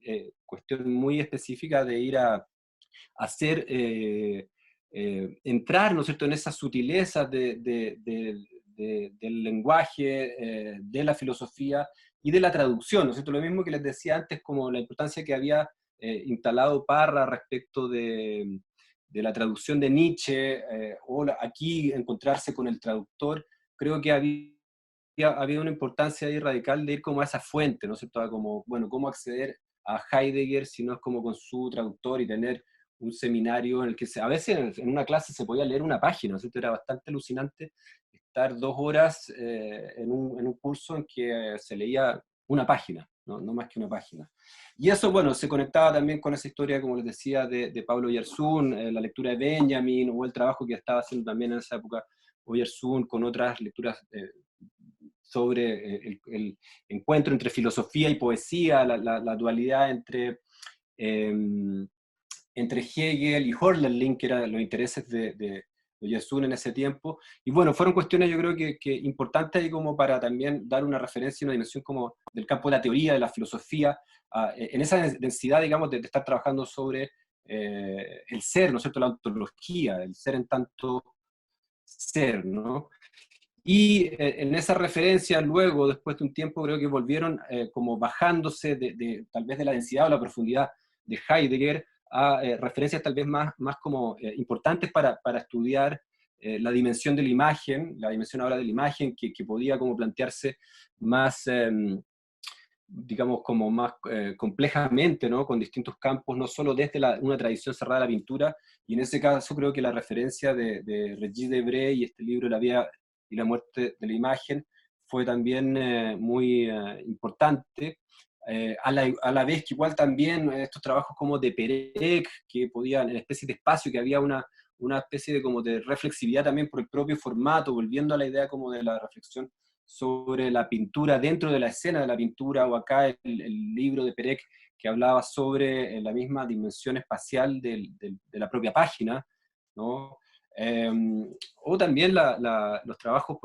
cuestión muy específica de ir a hacer, entrar, ¿no es cierto?, en esas sutilezas del lenguaje, de la filosofía y de la traducción, ¿no es cierto? Lo mismo que les decía antes, como la importancia que había instalado Parra respecto de la traducción de Nietzsche, o aquí encontrarse con el traductor, creo que había una importancia ahí radical de ir como a esa fuente, ¿no es cierto? Como, bueno, cómo acceder a Heidegger si no es como con su traductor, y tener un seminario en el que a veces en una clase se podía leer una página, ¿no es cierto? Era bastante alucinante estar 2 horas en un curso en que se leía una página, no más que una página. Y eso, bueno, se conectaba también con esa historia, como les decía, de Pablo Oyarzún, la lectura de Benjamin, o el trabajo que estaba haciendo también en esa época Oyarzún, con otras lecturas sobre el encuentro entre filosofía y poesía, la dualidad entre Hegel y Hölderlin, que eran los intereses de Oyarzún en ese tiempo. Y bueno, fueron cuestiones yo creo que importantes, ahí como para también dar una referencia y una dimensión como del campo de la teoría, de la filosofía, en esa densidad, digamos, de estar trabajando sobre el ser, ¿no es cierto?, la ontología, el ser en tanto ser, ¿no? Y en esa referencia luego, después de un tiempo, creo que volvieron como bajándose tal vez de la densidad o la profundidad de Heidegger a referencias tal vez más como importantes para estudiar la dimensión de la imagen, la dimensión ahora de la imagen, que podía como plantearse más, digamos, como más complejamente, ¿no? Con distintos campos, no solo desde una tradición cerrada de la pintura, y en ese caso creo que la referencia de Regis Debray y este libro La vida y la muerte de la imagen fue también muy importante, a la vez que igual también estos trabajos como de Perec, que podían, en especie de espacio, que había una especie de como de reflexividad también por el propio formato, volviendo a la idea como de la reflexión sobre la pintura dentro de la escena de la pintura, o acá el libro de Perec que hablaba sobre la misma dimensión espacial de la propia página, ¿no? O también los trabajos,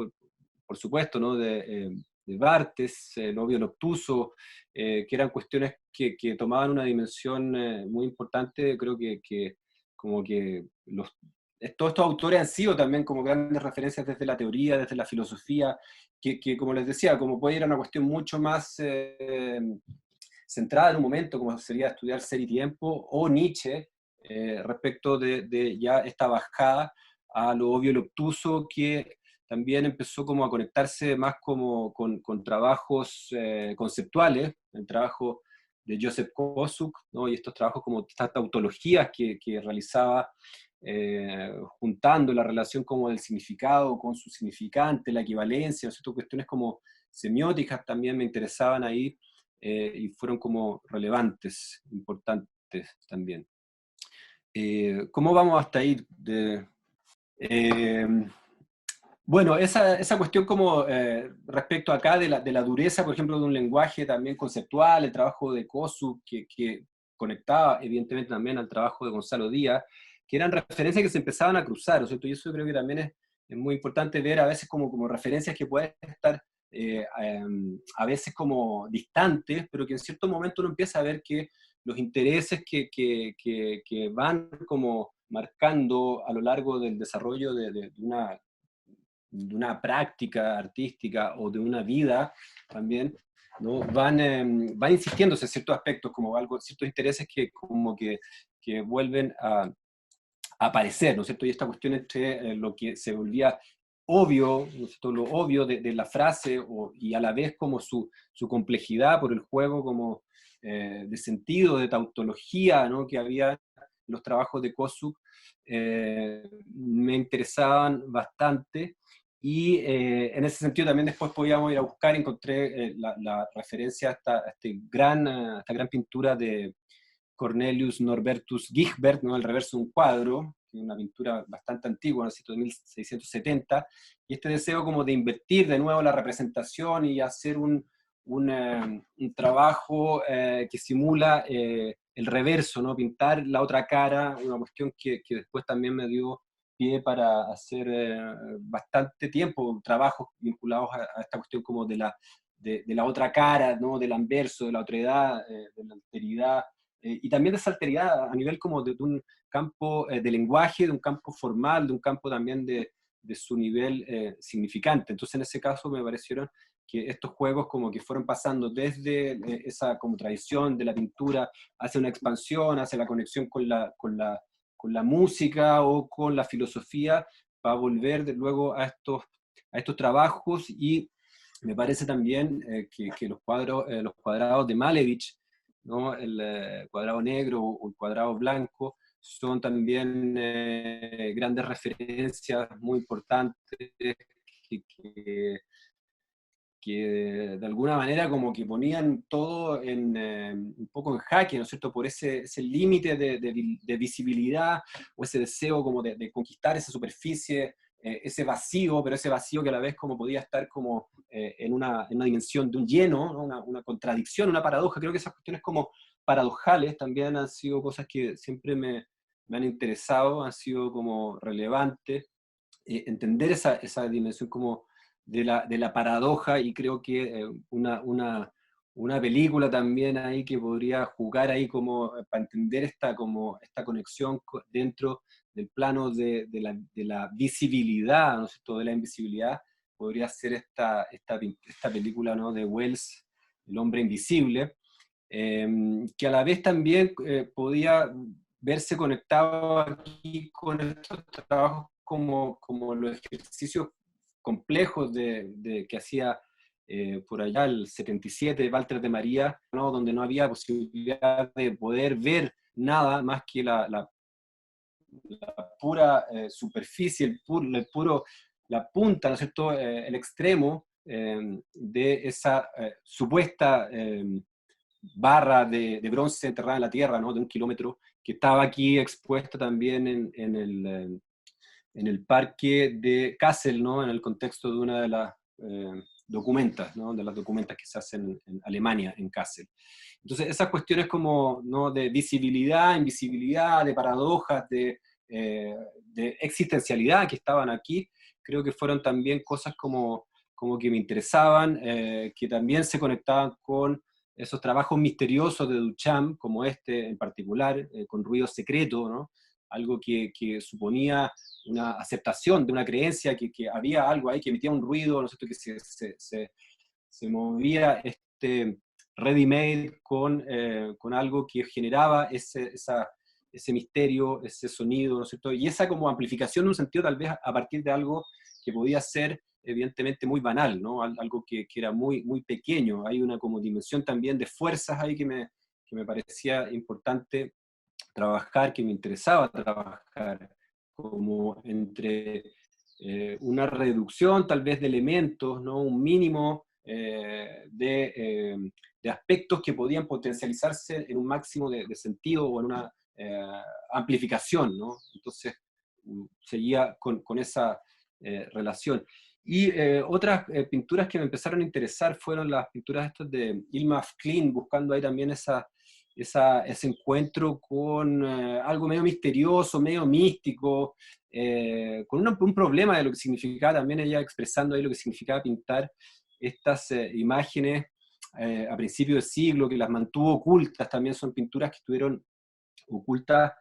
por supuesto, ¿no? de Barthes, el obvio obtuso, que eran cuestiones que tomaban una dimensión muy importante. Creo que como que todos estos autores han sido también como grandes referencias desde la teoría, desde la filosofía, que como les decía, como puede ir a una cuestión mucho más centrada en un momento, como sería estudiar Ser y Tiempo, o Nietzsche, respecto de ya esta bajada a lo obvio y lo obtuso, que también empezó como a conectarse más como con trabajos conceptuales, el trabajo de Joseph Kosuth, ¿no? Y estos trabajos como estas tautologías que realizaba, juntando la relación como del significado con su significante, la equivalencia, ¿no? Cuestiones como semióticas también me interesaban ahí, y fueron como relevantes, importantes también. ¿Cómo vamos hasta ahí? Eh, bueno, esa cuestión como respecto acá de la dureza, por ejemplo, de un lenguaje también conceptual, el trabajo de Kosu, que conectaba evidentemente también al trabajo de Gonzalo Díaz, que eran referencias que se empezaban a cruzar, ¿no es cierto? Y eso creo que también es muy importante ver a veces como referencias que pueden estar a veces como distantes, pero que en cierto momento uno empieza a ver que los intereses que van como marcando a lo largo del desarrollo de una práctica artística o de una vida también, ¿no? Van insistiéndose en ciertos aspectos, como algo, ciertos intereses que como que vuelven a aparecer, ¿no es cierto? Y esta cuestión entre lo que se volvía obvio, ¿no es cierto? Lo obvio de la frase y a la vez como su complejidad por el juego como de sentido, de tautología, ¿no? Que había en los trabajos de Kosuk, me interesaban bastante. Y en ese sentido también después podíamos ir a buscar, encontré la referencia a esta gran pintura de Cornelius Norbertus Gisbert, ¿no? El reverso de un cuadro, que es una pintura bastante antigua, ¿no? De 1670, y este deseo como de invertir de nuevo la representación y hacer un trabajo que simula el reverso, ¿no? Pintar la otra cara, una cuestión que después también me dio pie para hacer bastante tiempo trabajos vinculados a esta cuestión como de la otra cara, ¿no? Del anverso, de la otredad, de la alteridad, y también de esa alteridad a nivel como de un campo de lenguaje, de un campo formal, de un campo también de su nivel significante. Entonces en ese caso me parecieron que estos juegos como que fueron pasando desde esa como tradición de la pintura hacia una expansión, hacia la conexión con la música o con la filosofía, para volver luego a estos trabajos. Y me parece también que los cuadrados de Malevich, ¿no? El cuadrado negro o el cuadrado blanco, son también grandes referencias muy importantes que, que, que de alguna manera como que ponían todo un poco en jaque, ¿no es cierto? Por ese límite de visibilidad o ese deseo como de conquistar esa superficie, ese vacío, pero ese vacío que a la vez como podía estar como en una dimensión de un lleno, ¿no? Una contradicción, una paradoja. Creo que esas cuestiones como paradojales también han sido cosas que siempre me han interesado, han sido como relevantes. Entender esa dimensión como de la paradoja, y creo que una película también ahí que podría jugar ahí como para entender como esta conexión dentro del plano de la visibilidad, ¿no es cierto?, de la invisibilidad, podría ser esta película, ¿no?, de Wells, El hombre invisible, que a la vez también podía verse conectado aquí con estos trabajos como los ejercicios complejos que hacía por allá el 77 Walter de María, ¿no? Donde no había posibilidad de poder ver nada más que la pura superficie, la punta, ¿no es cierto?, el extremo de esa supuesta barra de bronce enterrada en la tierra, ¿no?, de 1 kilómetro, que estaba aquí expuesta también en el parque de Kassel, ¿no?, en el contexto de una de las documentas, ¿no?, de las documentas que se hacen en Alemania, en Kassel. Entonces, esas cuestiones como, ¿no?, de visibilidad, invisibilidad, de paradojas, de existencialidad que estaban aquí, creo que fueron también cosas como que me interesaban, que también se conectaban con esos trabajos misteriosos de Duchamp, como este en particular, con Ruido Secreto, ¿no? Algo que suponía una aceptación de una creencia que había algo ahí que emitía un ruido, ¿no es cierto?, que se movía ready-made con algo que generaba ese misterio, ese sonido, ¿no es cierto? Y esa como amplificación en un sentido tal vez a partir de algo que podía ser evidentemente muy banal, ¿no? Algo que era muy, muy pequeño. Hay una como dimensión también de fuerzas ahí que me parecía importante trabajar, que me interesaba trabajar, como entre una reducción tal vez de elementos, ¿no? Un mínimo de aspectos que podían potencializarse en un máximo de sentido o amplificación, ¿no? Entonces, seguía con esa relación. Y otras pinturas que me empezaron a interesar fueron las pinturas estas de Ilma af Klint, buscando ahí también ese encuentro con algo medio misterioso, medio místico, con un problema de lo que significaba también ella expresando ahí lo que significaba pintar estas imágenes a principios del siglo, que las mantuvo ocultas. También son pinturas que estuvieron ocultas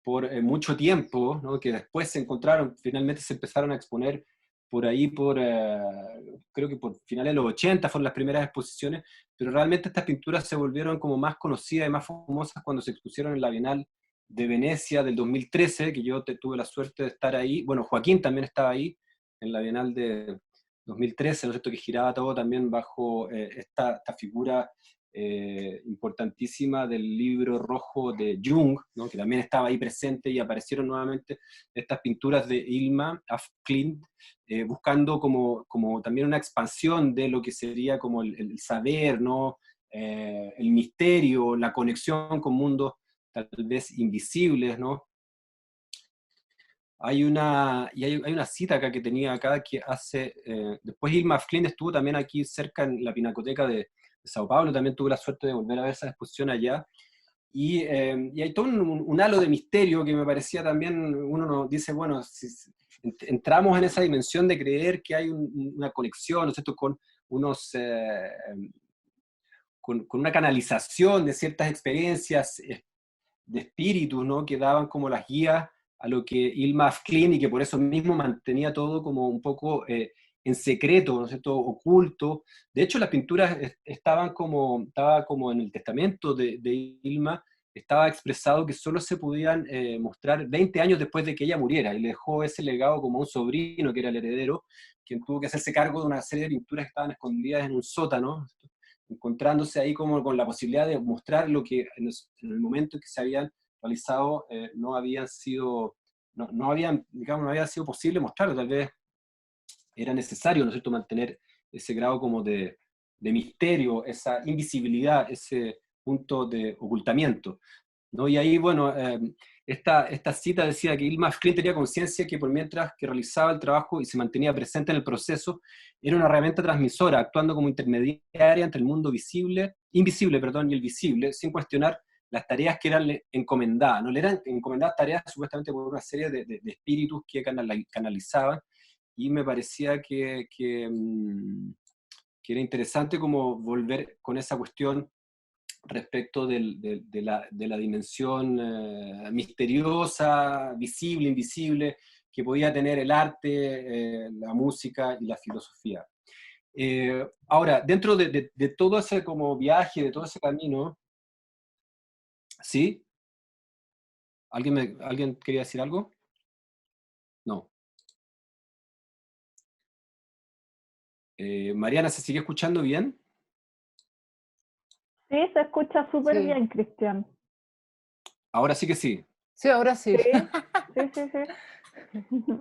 por mucho tiempo, ¿no? Que después se encontraron, finalmente se empezaron a exponer por ahí, creo que por finales de los 80 fueron las primeras exposiciones, pero realmente estas pinturas se volvieron como más conocidas y más famosas cuando se expusieron en la Bienal de Venecia del 2013, que yo tuve la suerte de estar ahí. Bueno, Joaquín también estaba ahí, en la Bienal de 2013, ¿no es cierto?, que giraba todo también bajo esta figura importantísima del libro rojo de Jung, ¿no?, que también estaba ahí presente, y aparecieron nuevamente estas pinturas de Ilma af Klint, buscando como también una expansión de lo que sería como el saber, ¿no?, el misterio, la conexión con mundos tal vez invisibles, ¿no? Hay una cita acá que tenía acá que hace, después Ilma af Klint estuvo también aquí cerca en la Pinacoteca de Sao Paulo, también tuve la suerte de volver a ver esa exposición allá, y hay todo un halo de misterio que me parecía también, uno nos dice, bueno, si entramos en esa dimensión de creer que hay una conexión, ¿no es cierto?, con unos... con una canalización de ciertas experiencias de espíritus, ¿no?, que daban como las guías a lo que Ilma af Klint, y que por eso mismo mantenía todo como un poco en secreto, ¿no es cierto?, oculto. De hecho, las pinturas estaba como en el testamento de Ilma, estaba expresado que solo se podían mostrar 20 años después de que ella muriera, y le dejó ese legado como a un sobrino, que era el heredero, quien tuvo que hacerse cargo de una serie de pinturas que estaban escondidas en un sótano, encontrándose ahí como con la posibilidad de mostrar lo que en el momento en que se habían realizado no habían sido, digamos, no había sido posible mostrarlo. Tal vez era necesario, ¿no es cierto?, mantener ese grado como de misterio, esa invisibilidad, ese punto de ocultamiento, ¿no? Y ahí, bueno, esta cita decía que Ilma af Klint tenía conciencia que por mientras que realizaba el trabajo y se mantenía presente en el proceso, era una herramienta transmisora, actuando como intermediaria entre el mundo invisible, perdón, y el visible, sin cuestionar las tareas que eran encomendadas. No le eran encomendadas tareas supuestamente por una serie de espíritus que canalizaban, y me parecía que era interesante como volver con esa cuestión respecto de la dimensión misteriosa, visible, invisible, que podía tener el arte, la música y la filosofía. Ahora, dentro de todo ese como viaje, de todo ese camino, ¿sí? ¿Alguien quería decir algo? No. Mariana, ¿se sigue escuchando bien? Sí, se escucha súper Sí. bien, Cristian. Ahora sí que sí. Sí, ahora sí. Sí, sí, sí, sí.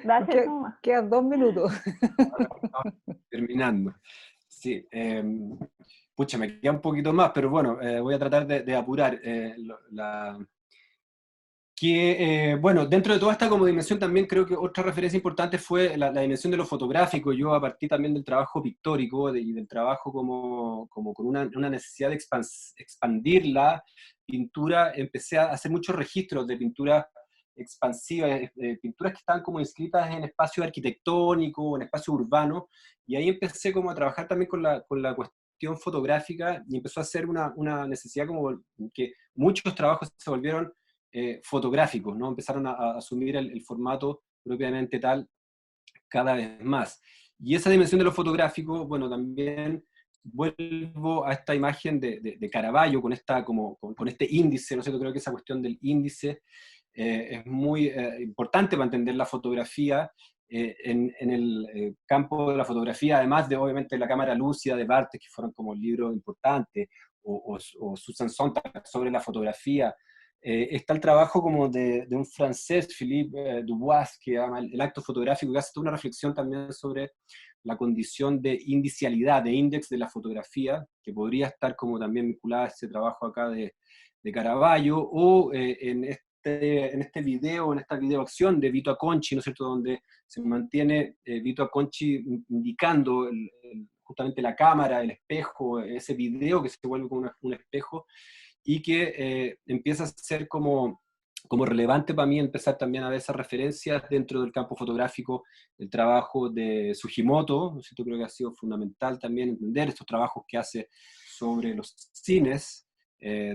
Gracias nomás. Quedan 2 minutos. Terminando. Sí. Pucha, me queda un poquito más, pero bueno, voy a tratar de apurar. Bueno, dentro de toda esta como dimensión también creo que otra referencia importante fue la dimensión de lo fotográfico. Yo, a partir también del trabajo pictórico y del trabajo como con una necesidad de expandir la pintura, empecé a hacer muchos registros de pintura expansiva, pinturas que estaban como inscritas en espacio arquitectónico, en espacio urbano, y ahí empecé como a trabajar también con la cuestión fotográfica, y empezó a ser una necesidad como que muchos trabajos se volvieron fotográficos, ¿no? Empezaron a asumir el formato propiamente tal cada vez más. Y esa dimensión de lo fotográfico, bueno, también vuelvo a esta imagen de Caravaggio con este índice, ¿no es cierto? Creo que esa cuestión del índice es muy importante para entender la fotografía en el campo de la fotografía, además de obviamente la cámara lúcida de Barthes, que fueron como libros importantes, o Susan Sontag sobre la fotografía. Está el trabajo como de un francés, Philippe Dubois, que llama el acto fotográfico, que hace toda una reflexión también sobre la condición de indicialidad, de índice de la fotografía, que podría estar como también vinculada a ese trabajo acá de de Caravaggio, o en este video, en esta videoacción de Vito Acconci, ¿no es cierto?, donde se mantiene Vito Acconci indicando justamente la cámara, el espejo, ese video que se vuelve como un espejo, y que empieza a ser como relevante para mí empezar también a ver esas referencias dentro del campo fotográfico, el trabajo de Sugimoto, ¿no es cierto? Creo que ha sido fundamental también entender estos trabajos que hace sobre los cines,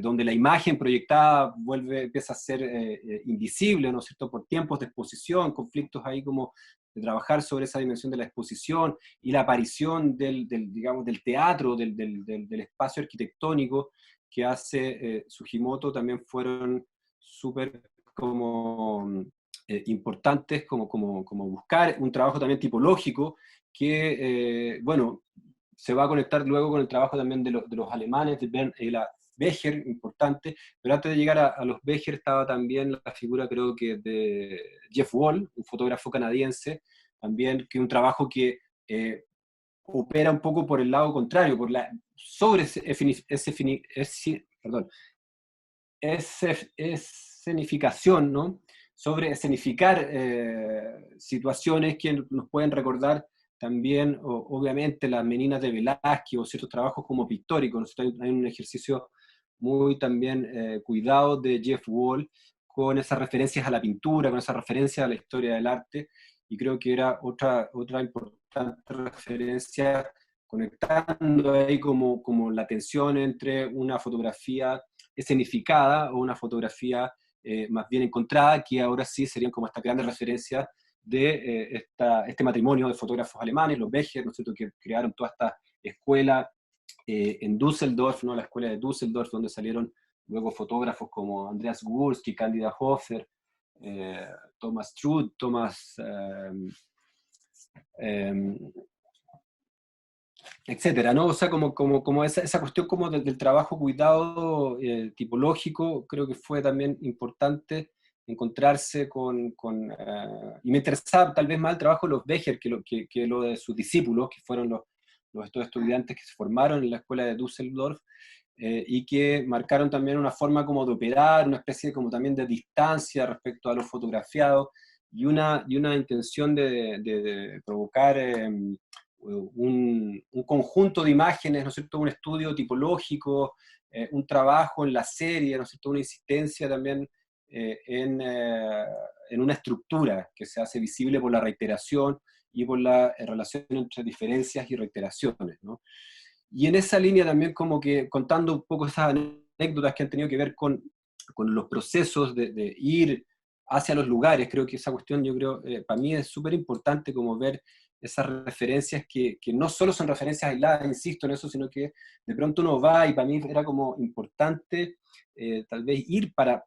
donde la imagen proyectada empieza a ser invisible, ¿no es cierto?, por tiempos de exposición, conflictos ahí como de trabajar sobre esa dimensión de la exposición y la aparición digamos, del teatro, del espacio arquitectónico que hace Sugimoto, también fueron súper como importantes, como buscar un trabajo también tipológico que, bueno, se va a conectar luego con el trabajo también de los alemanes, de Becher, importante, pero antes de llegar a los Becher estaba también la figura, creo que de Jeff Wall, un fotógrafo canadiense, también, que un trabajo que opera un poco por el lado contrario, por la escenificación, ¿no? Sobre escenificar situaciones que nos pueden recordar también, obviamente, las Meninas de Velázquez o ciertos trabajos como pictóricos. Hay un ejercicio muy también cuidado de Jeff Wall con esas referencias a la pintura, con esas referencias a la historia del arte, y creo que era otra importante referencia, conectando ahí como la tensión entre una fotografía escenificada o una fotografía más bien encontrada, que ahora sí serían como estas grandes referencias de este matrimonio de fotógrafos alemanes, los Becher, ¿no es cierto?, que crearon toda esta escuela en Düsseldorf, ¿no?, la escuela de Düsseldorf, donde salieron luego fotógrafos como Andreas Gursky, Candida Hofer, Thomas Truth, etcétera, ¿no? O sea, como esa cuestión como del trabajo cuidado tipológico, creo que fue también importante encontrarse y me interesaba tal vez más el trabajo de los Becher que lo de sus discípulos, que fueron estos estudiantes que se formaron en la escuela de Düsseldorf, y que marcaron también una forma como de operar, una especie como también de distancia respecto a lo fotografiado, y una intención de provocar un conjunto de imágenes, ¿no es cierto?, un estudio tipológico, un trabajo en la serie, ¿no es cierto?, una insistencia también en una estructura que se hace visible por la reiteración y por la relación entre diferencias y reiteraciones, ¿no? Y en esa línea también como que contando un poco esas anécdotas que han tenido que ver con los procesos de ir hacia los lugares, creo que esa cuestión, yo creo, para mí es súper importante como ver esas referencias que no solo son referencias aisladas, insisto en eso, sino que de pronto uno va, y para mí era como importante tal vez ir para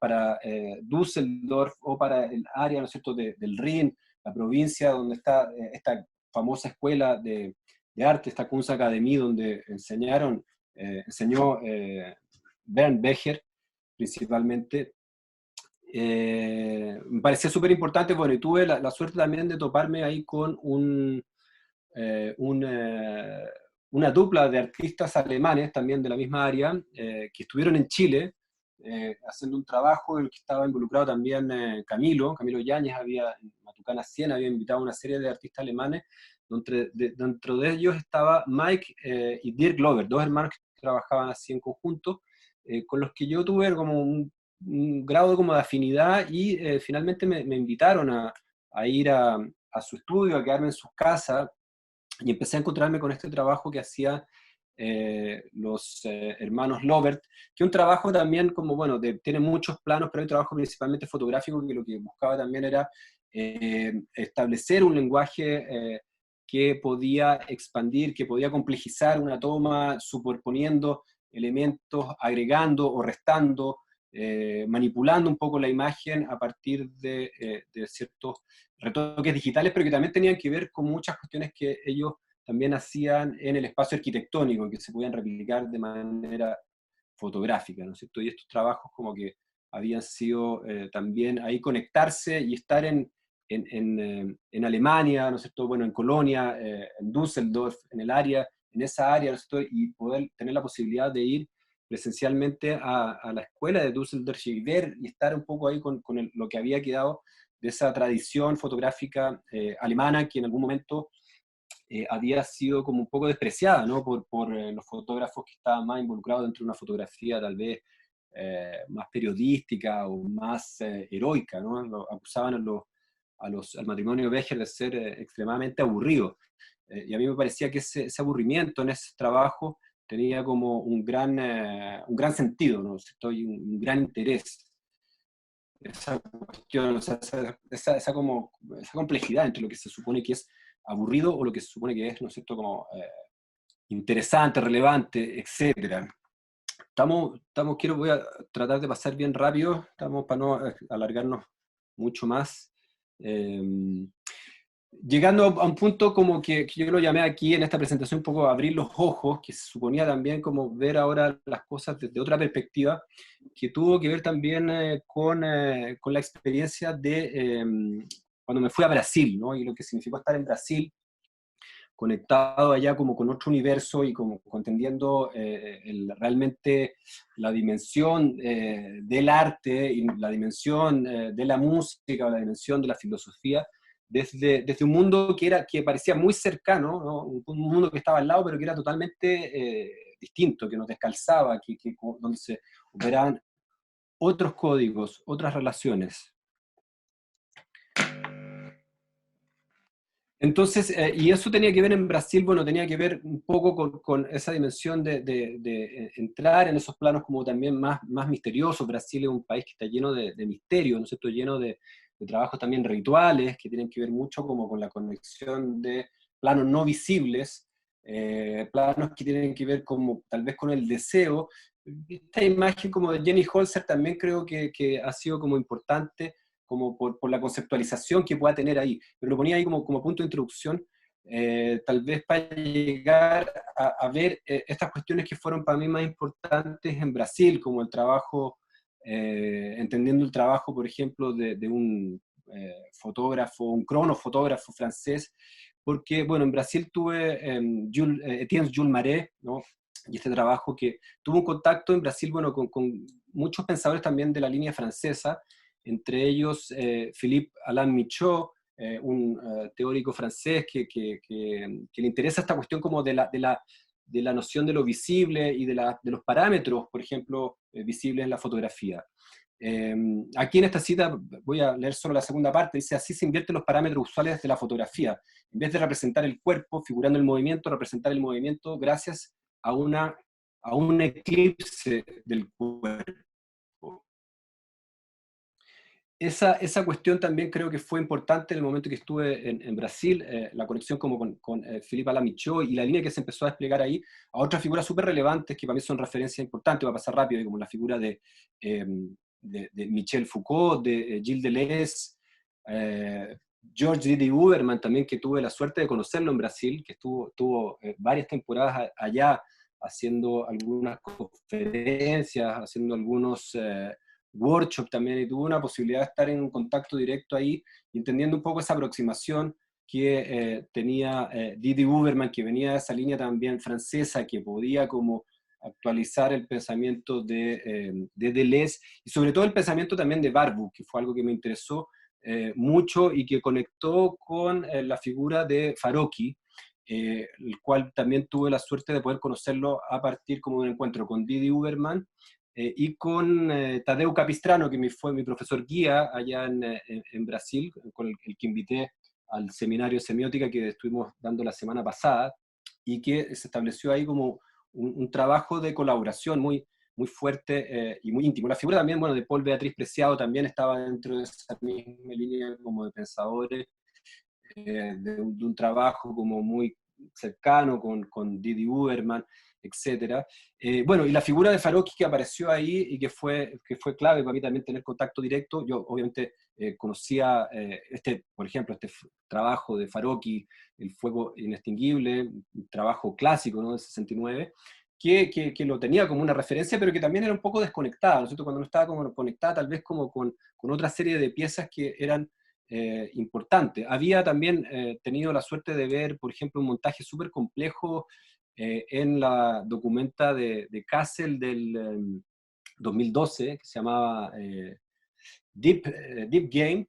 Düsseldorf o para el área, ¿no es cierto?, del Rin, la provincia donde está esta famosa escuela de arte, esta Kunstakademie, donde enseñó Bernd Becher principalmente. Me parecía súper importante, bueno, y tuve la suerte también de toparme ahí con una dupla de artistas alemanes también de la misma área, que estuvieron en Chile haciendo un trabajo en el que estaba involucrado también Camilo Yáñez, en Matucana 100 había invitado a una serie de artistas alemanes, dentro de ellos estaba Mike y Dirk Glover, dos hermanos que trabajaban así en conjunto, con los que yo tuve como un grado como de afinidad, y finalmente me invitaron a ir a su estudio, a quedarme en sus casas, y empecé a encontrarme con este trabajo que hacía los hermanos Lovert, que es un trabajo también como, bueno, tiene muchos planos, pero hay un trabajo principalmente fotográfico que lo que buscaba también era establecer un lenguaje que podía expandir, que podía complejizar una toma, superponiendo elementos, agregando o restando, manipulando un poco la imagen a partir de ciertos retoques digitales, pero que también tenían que ver con muchas cuestiones que ellos también hacían en el espacio arquitectónico, que se podían replicar de manera fotográfica, ¿no es cierto? Y estos trabajos como que habían sido también ahí conectarse y estar en Alemania, ¿no es cierto? Bueno, en Colonia, en Düsseldorf, en esa área, ¿no es cierto? Y poder tener la posibilidad de ir presencialmente a la escuela de Düsseldorf y ver y estar un poco ahí con lo que había quedado de esa tradición fotográfica alemana que en algún momento había sido como un poco despreciada, ¿no? por los fotógrafos que estaban más involucrados dentro de una fotografía tal vez más periodística o más heroica, ¿no? Acusaban al matrimonio Becher de ser extremadamente aburrido. Y a mí me parecía que ese aburrimiento en ese trabajo tenía como un gran sentido, ¿no? Y un gran interés. Esa cuestión, o sea, esa complejidad entre lo que se supone que es aburrido o lo que se supone que es, ¿no es cierto?, como interesante, relevante, etcétera. Voy a tratar de pasar bien rápido, para no alargarnos mucho más. Llegando a un punto como que yo lo llamé aquí en esta presentación un poco abrir los ojos, que se suponía también como ver ahora las cosas desde otra perspectiva, que tuvo que ver también con la experiencia de cuando me fui a Brasil, ¿no? Y lo que significó estar en Brasil, conectado allá como con otro universo y como entendiendo realmente la dimensión del arte y la dimensión de la música o la dimensión de la filosofía desde un mundo que parecía muy cercano, ¿no? Un mundo que estaba al lado pero que era totalmente distinto, que nos descalzaba, donde se operaban otros códigos, otras relaciones. Entonces, y eso tenía que ver en Brasil, bueno, tenía que ver un poco con esa dimensión de entrar en esos planos como también más misteriosos. Brasil es un país que está lleno de misterio, ¿no es cierto?, lleno de trabajos también rituales, que tienen que ver mucho como con la conexión de planos no visibles, planos que tienen que ver como tal vez con el deseo. Esta imagen como de Jenny Holzer también creo que ha sido como importante, como por la conceptualización que pueda tener ahí. Pero lo ponía ahí como punto de introducción, tal vez para llegar a ver estas cuestiones que fueron para mí más importantes en Brasil, como el trabajo, entendiendo el trabajo, por ejemplo, de un fotógrafo, un cronofotógrafo francés, porque, bueno, en Brasil tuve Etienne Jules Marais, ¿no? Y este trabajo que tuvo un contacto en Brasil, bueno, con muchos pensadores también de la línea francesa, entre ellos Philippe Alain Michaud, un teórico francés que le interesa esta cuestión como de la noción de lo visible y de los parámetros, por ejemplo, visibles en la fotografía. Aquí en esta cita, voy a leer solo la segunda parte, dice: así se invierten los parámetros usuales de la fotografía. En vez de representar el cuerpo, figurando el movimiento, representar el movimiento gracias a un eclipse del cuerpo. Esa cuestión también creo que fue importante en el momento que estuve en Brasil, la conexión como con Philippe Alain Michaud y la línea que se empezó a desplegar ahí a otras figuras súper relevantes que para mí son referencias importantes, va a pasar rápido, como la figura de Michel Foucault, de Gilles Deleuze, George Didi Uberman también, que tuve la suerte de conocerlo en Brasil, que tuvo varias temporadas allá haciendo algunas conferencias, haciendo algunos workshop también, y tuve una posibilidad de estar en un contacto directo ahí, entendiendo un poco esa aproximación que tenía Didi Uberman, que venía de esa línea también francesa, que podía como actualizar el pensamiento de Deleuze, y sobre todo el pensamiento también de Barbu, que fue algo que me interesó mucho y que conectó con la figura de Farocchi, el cual también tuve la suerte de poder conocerlo a partir como de un encuentro con Didi Uberman, y con Tadeu Capistrano, que fue mi profesor guía allá en Brasil, con el que invité al seminario de semiótica que estuvimos dando la semana pasada, y que se estableció ahí como un trabajo de colaboración muy fuerte y muy íntimo. La figura también, bueno, de Paul Beatriz Preciado también estaba dentro de esa misma línea como de pensadores, de un trabajo como muy cercano con Didi Uberman, etc. Bueno, y la figura de Farocchi que apareció ahí y que fue clave para mí también tener contacto directo. Yo obviamente conocía por ejemplo, este trabajo de Farocchi, El fuego inextinguible, un trabajo clásico, ¿no?, del 69, que lo tenía como una referencia, pero que también era un poco desconectada, ¿no es cierto?, cuando no estaba como conectada tal vez como con otra serie de piezas que eran importante. Había también tenido la suerte de ver, por ejemplo, un montaje súper complejo en la documenta de Kassel del 2012, que se llamaba Deep Game,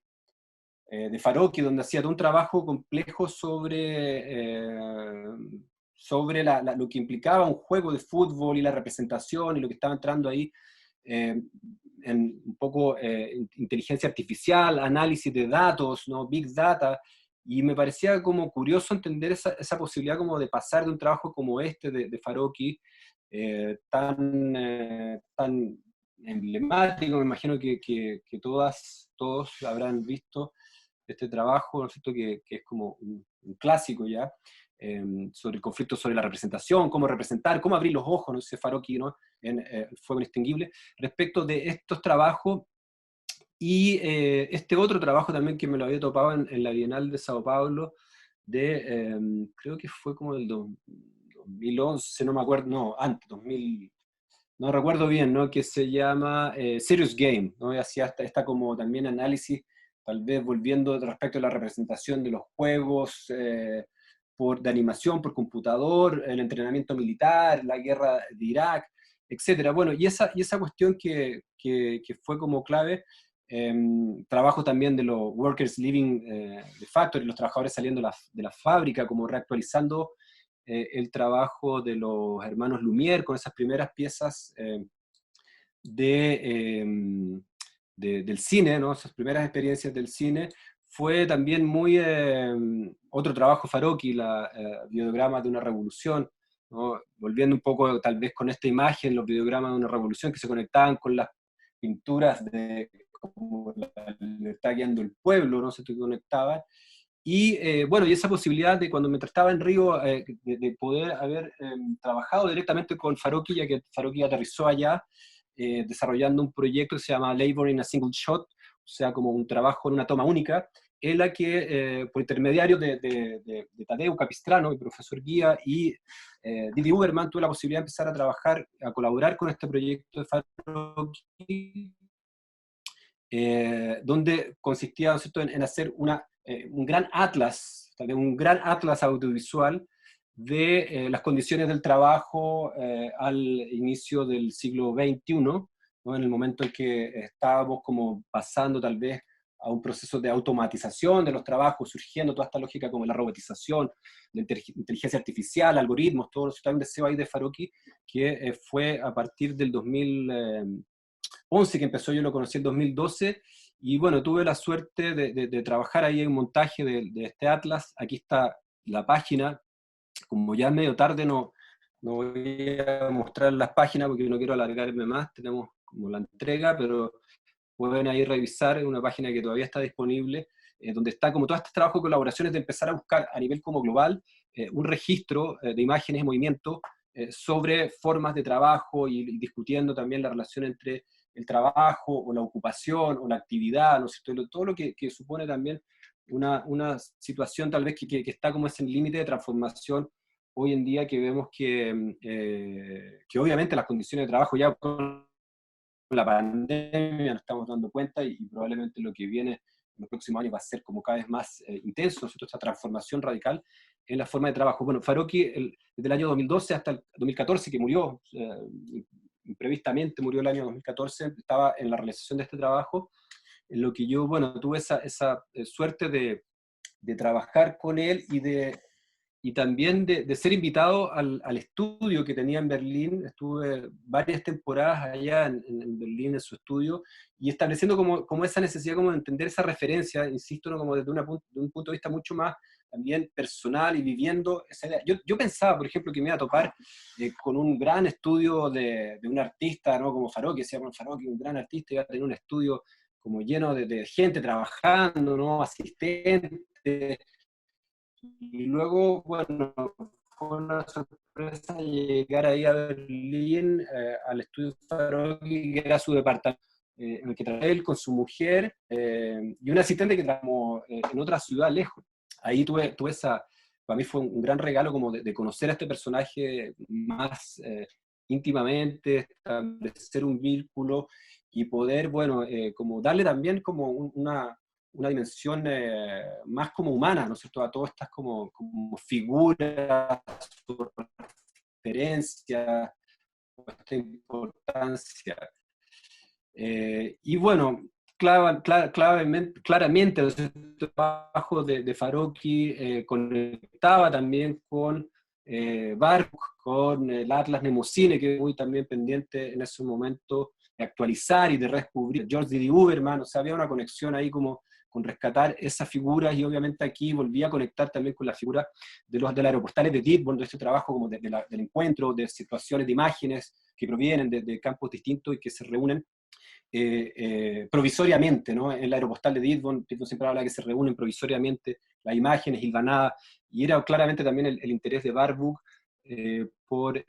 de Farocki, donde hacía todo un trabajo complejo sobre lo que implicaba un juego de fútbol y la representación y lo que estaba entrando ahí en un poco inteligencia artificial, análisis de datos, ¿no? Big Data, y me parecía como curioso entender esa posibilidad como de pasar de un trabajo como este de Farocki, tan emblemático. Me imagino que todos habrán visto este trabajo, ¿no es cierto?, que es como un clásico ya, sobre el conflicto sobre la representación, cómo representar, cómo abrir los ojos, no sé, Farocki, ¿no?, en El fuego inextinguible, respecto de estos trabajos. Y este otro trabajo también que me lo había topado en la Bienal de Sao Paulo, creo que fue como del 2011, no me acuerdo, no, antes, 2000, no recuerdo bien, ¿no?, que se llama Serious Game, ¿no?, y hacía esta como también análisis, tal vez volviendo respecto a la representación de los juegos de animación por computador, el entrenamiento militar, la guerra de Irak, etcétera. Bueno, y esa cuestión que fue como clave, trabajo también de los workers living the factory, los trabajadores saliendo de la fábrica, como reactualizando el trabajo de los hermanos Lumière con esas primeras piezas del cine, ¿no?, esas primeras experiencias del cine. Fue también muy otro trabajo Farocki, videogramas de una revolución, ¿no?, volviendo un poco tal vez con esta imagen, los videogramas de una revolución que se conectaban con las pinturas de cómo le está guiando el pueblo, ¿no?, se conectaban. Y bueno, y esa posibilidad de cuando mientras estaba en Río, de poder haber trabajado directamente con Farocki, ya que Farocki aterrizó allá, desarrollando un proyecto que se llama Labor in a Single Shot, o sea, como un trabajo en una toma única, en la que, por intermediario de Tadeu Capistrano, mi profesor guía, y Didi Uberman, tuve la posibilidad de empezar a trabajar, a colaborar con este proyecto de Farocki, donde consistía, ¿no es cierto?, en hacer un gran atlas, también un gran atlas audiovisual de las condiciones del trabajo al inicio del siglo XXI, ¿no?, en el momento en que estábamos como pasando tal vez a un proceso de automatización de los trabajos, surgiendo toda esta lógica como la robotización, la inteligencia artificial, algoritmos, todo eso. Está un deseo ahí de Farocki, que fue a partir del 2011 que empezó. Yo lo conocí en 2012, y bueno, tuve la suerte de trabajar ahí en un montaje de este atlas. Aquí está la página. Como ya es medio tarde, no voy a mostrar las páginas porque no quiero alargarme más, tenemos como la entrega, pero pueden ahí revisar, es una página que todavía está disponible, donde está como todo este trabajo de colaboraciones, de empezar a buscar a nivel como global un registro de imágenes y movimientos sobre formas de trabajo, y discutiendo también la relación entre el trabajo o la ocupación o la actividad, ¿no es cierto?, todo lo que supone también una situación tal vez que está como ese límite de transformación hoy en día, que vemos que obviamente las condiciones de trabajo ya con la pandemia nos estamos dando cuenta, y probablemente lo que viene en los próximos años va a ser como cada vez más intenso, ¿no es cierto?, esta transformación radical en la forma de trabajo. Bueno, Farocki, desde el año 2012 hasta el 2014, que murió, imprevistamente murió el año 2014, estaba en la realización de este trabajo, en lo que yo, bueno, tuve esa suerte de trabajar con él, y también de ser invitado al estudio que tenía en Berlín. Estuve varias temporadas allá en Berlín, en su estudio, y estableciendo como esa necesidad como de entender esa referencia, insisto, ¿no?, como desde un punto de vista mucho más también personal, y viviendo esa idea. Yo pensaba, por ejemplo, que me iba a topar con un gran estudio de un artista, ¿no?, como Farocki. Decía, bueno, Farocki, un gran artista, iba a tener un estudio como lleno de gente trabajando, ¿no?, asistentes. Y luego, bueno, fue una sorpresa llegar ahí a Berlín, al estudio Farocki, que era su departamento, en el que trabajaba él con su mujer, y un asistente que trabajamos en otra ciudad lejos. Ahí tuve para mí fue un gran regalo como de conocer a este personaje más íntimamente, establecer un vínculo, y poder, bueno, como darle también como una dimensión más como humana, ¿no es cierto?, a todas estas como figuras referencia, esta importancia. Y bueno, claramente el trabajo de Farocki conectaba también con Baruk, con el Atlas Mnemosyne, que muy también pendiente en ese momento de actualizar y de redescubrir. George D. Uberman, o sea, había una conexión ahí como con rescatar esas figuras, y obviamente aquí volvía a conectar también con la figura de los aeroportales de Dearborn, de este trabajo como del encuentro, de situaciones, de imágenes que provienen de campos distintos y que se reúnen provisoriamente, ¿no? En el aeropostal de Dearborn siempre habla que se reúnen provisoriamente las imágenes hilvanadas, y era claramente también el interés de Barbour por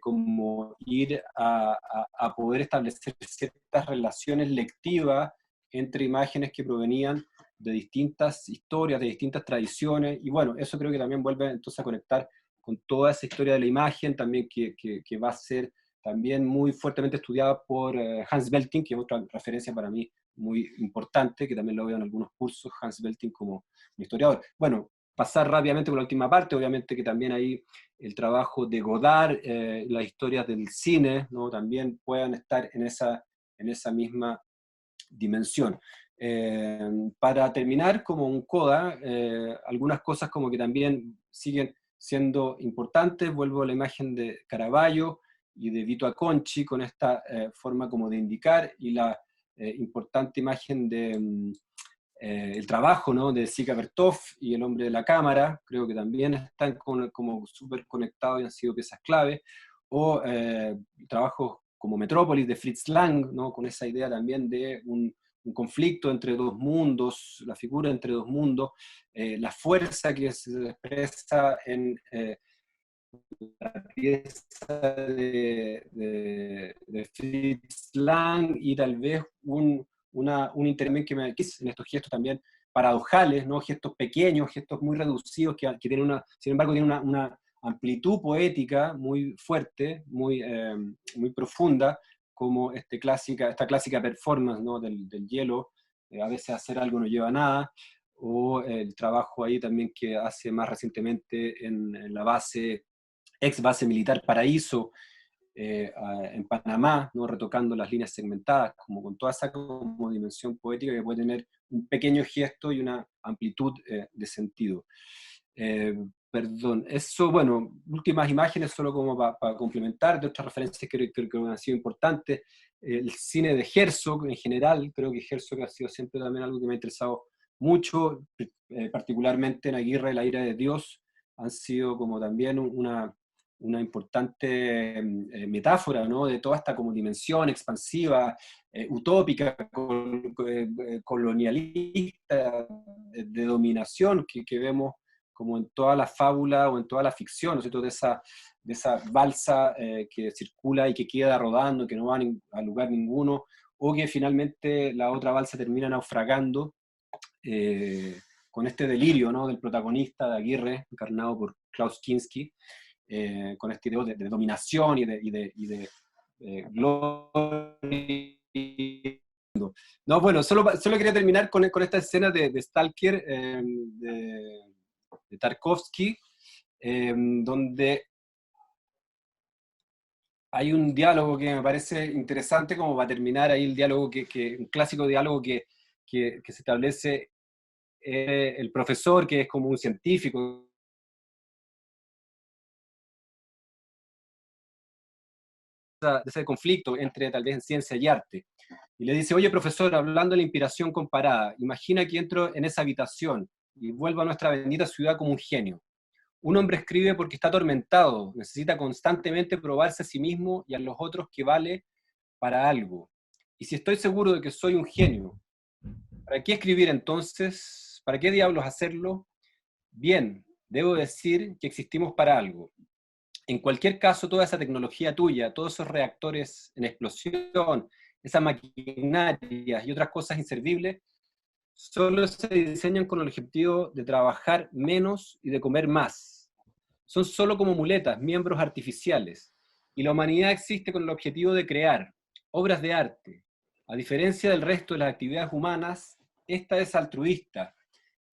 como ir a poder establecer ciertas relaciones lectivas entre imágenes que provenían de distintas historias, de distintas tradiciones, y bueno, eso creo que también vuelve entonces a conectar con toda esa historia de la imagen, también que va a ser también muy fuertemente estudiada por Hans Belting, que es otra referencia para mí muy importante, que también lo veo en algunos cursos, Hans Belting como un historiador. Bueno, pasar rápidamente por la última parte, obviamente que también ahí el trabajo de Godard, las historias del cine, ¿no? También puedan estar en esa misma dimensión. Para terminar, como un coda, algunas cosas como que también siguen siendo importantes. Vuelvo a la imagen de Caravaggio y de Vito Acconci, con esta forma como de indicar, y la importante imagen de el trabajo, ¿no?, de Sika Bertov y El hombre de la cámara, creo que también están como súper conectados y han sido piezas clave, o trabajos como Metrópolis de Fritz Lang, ¿no?, con esa idea también de un conflicto entre dos mundos, la figura entre dos mundos, la fuerza que se expresa en la pieza de Fritz Lang, y tal vez un interés que me quise en estos gestos también paradojales, ¿no? Gestos pequeños, gestos muy reducidos, que tienen sin embargo tienen una amplitud poética muy fuerte, muy profunda, como esta clásica performance, ¿no?, del hielo, a veces hacer algo no lleva a nada, o el trabajo ahí también que hace más recientemente en la ex base militar Paraíso, en Panamá, ¿no?, retocando las líneas segmentadas, como con toda esa como dimensión poética que puede tener un pequeño gesto y una amplitud de sentido. Perdón, eso, bueno, últimas imágenes solo como para complementar de otras referencias que creo que han sido importantes. El cine de Herzog en general, creo que Herzog ha sido siempre también algo que me ha interesado mucho, particularmente en Aguirre, La ira de Dios, han sido como también una importante metáfora, ¿no?, de toda esta como dimensión expansiva, utópica, colonialista, de dominación que vemos como en toda la fábula o en toda la ficción, ¿no es cierto?, de esa balsa que circula y que queda rodando, que no va a lugar ninguno, o que finalmente la otra balsa termina naufragando, con este delirio, ¿no?, del protagonista de Aguirre, encarnado por Klaus Kinski, con este idea de dominación y de gloria. No, bueno, solo quería terminar con esta escena de Stalker, de Tarkovsky, donde hay un diálogo que me parece interesante como para terminar ahí el diálogo, un clásico diálogo que se establece el profesor, que es como un científico, de ese conflicto entre tal vez en ciencia y arte. Y le dice: oye, profesor, hablando de la inspiración comparada, imagina que entro en esa habitación y vuelvo a nuestra bendita ciudad como un genio. Un hombre escribe porque está atormentado, necesita constantemente probarse a sí mismo y a los otros que vale para algo. Y si estoy seguro de que soy un genio, ¿para qué escribir entonces? ¿Para qué diablos hacerlo? Bien, debo decir que existimos para algo. En cualquier caso, toda esa tecnología tuya, todos esos reactores en explosión, esas maquinarias y otras cosas inservibles, solo se diseñan con el objetivo de trabajar menos y de comer más. Son solo como muletas, miembros artificiales. Y la humanidad existe con el objetivo de crear obras de arte. A diferencia del resto de las actividades humanas, esta es altruista.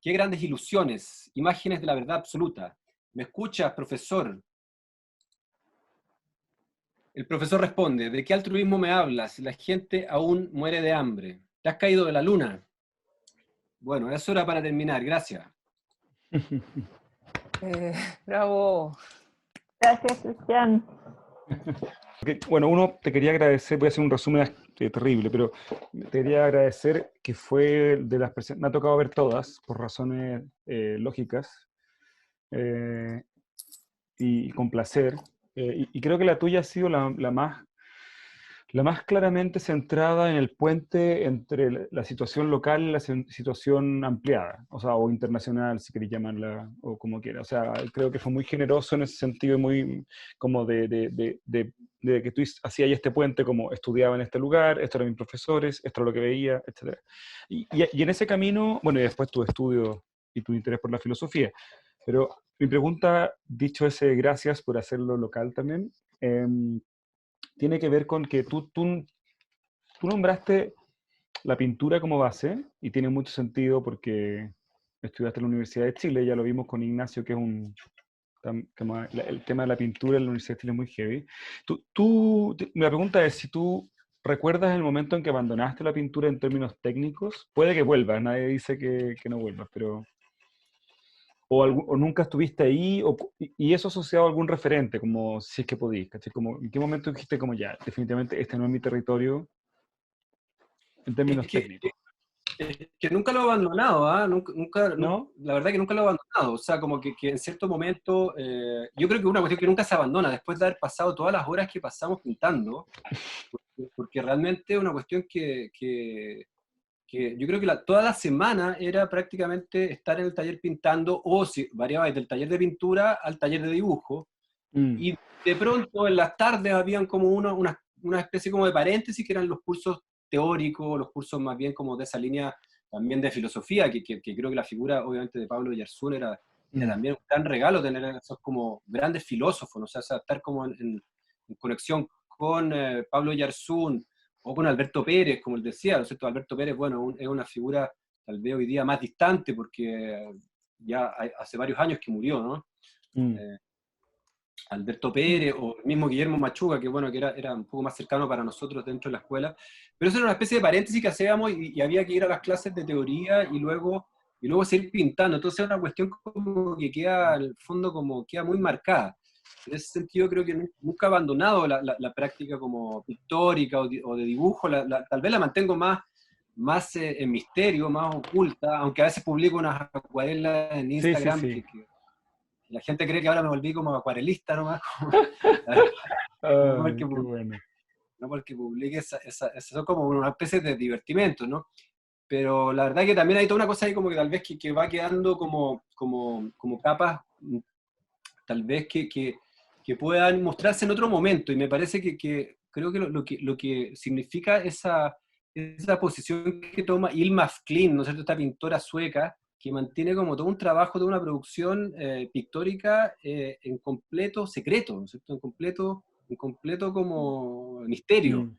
Qué grandes ilusiones, imágenes de la verdad absoluta. ¿Me escuchas, profesor? El profesor responde, ¿de qué altruismo me hablas? La gente aún muere de hambre. ¿Te has caído de la luna? Bueno, eso era para terminar, gracias. Bravo. Gracias, Cristian. Bueno, uno, te quería agradecer, voy a hacer un resumen terrible, pero te quería agradecer que fue de las presentaciones, me ha tocado ver todas, por razones lógicas, eh, y con placer, y creo que la tuya ha sido la más claramente centrada en el puente entre la situación local y la situación ampliada, o sea, o internacional, si queréis llamarla, o como quiera. O sea, creo que fue muy generoso en ese sentido, y muy como de que tú hacías este puente, como estudiaba en este lugar, estos eran mis profesores, esto era lo que veía, etc. Y en ese camino, bueno, y después tu estudio y tu interés por la filosofía. Pero mi pregunta, dicho ese gracias por hacerlo local también, tiene que ver con que tú nombraste la pintura como base, y tiene mucho sentido porque estudiaste en la Universidad de Chile, ya lo vimos con Ignacio, que es el tema de la pintura en la Universidad de Chile es muy heavy. Mi pregunta es si tú recuerdas el momento en que abandonaste la pintura en términos técnicos. Puede que vuelvas, nadie dice que no vuelvas, pero... O nunca estuviste ahí, y eso asociado a algún referente, como si es que podís, ¿cachai? Como, ¿en qué momento dijiste como ya, definitivamente este no es mi territorio en Es términos que, técnicos? es que nunca lo he abandonado, ¿ah? ¿No? La verdad que nunca lo he abandonado. O sea, como que en cierto momento, yo creo que es una cuestión que nunca se abandona, después de haber pasado todas las horas que pasamos pintando, porque realmente es una cuestión que yo creo que toda la semana era prácticamente estar en el taller pintando, o si variaba desde el taller de pintura al taller de dibujo, Mm, y de pronto en las tardes habían como una especie como de paréntesis que eran los cursos teóricos, los cursos más bien como de esa línea también de filosofía, que creo que la figura obviamente de Pablo Oyarzún era mm. también un gran regalo tener esos como grandes filósofos, ¿no? O sea, estar como en conexión con Pablo Oyarzún o con Alberto Pérez, como él decía, ¿no es cierto? Alberto Pérez, bueno, es una figura tal vez hoy día más distante porque ya hace varios años que murió, ¿no? Mm. Eh, Alberto Pérez o el mismo Guillermo Machuga, que bueno, que era un poco más cercano para nosotros dentro de la escuela. Pero eso era una especie de paréntesis que hacíamos y había que ir a las clases de teoría y luego seguir pintando. Entonces es una cuestión como que queda, en el fondo, como queda muy marcada. En ese sentido creo que nunca he abandonado la práctica como pictórica o de dibujo. Tal vez la mantengo más en misterio, más oculta, aunque a veces publico unas acuarelas en Sí, sí, Instagram sí. que la gente cree que ahora me volví como acuarelista nomás, no porque, Ay, qué bueno. no porque publique son como una especie de divertimento, ¿no? Pero la verdad que también hay toda una cosa ahí como que tal vez que va quedando como capas, tal vez que puedan mostrarse en otro momento, y me parece que creo que lo que significa esa posición que toma Ilma af Klint, ¿no es cierto?, esta pintora sueca, que mantiene como todo un trabajo, toda una producción pictórica en completo secreto, ¿no es cierto?, en completo como misterio. Mm.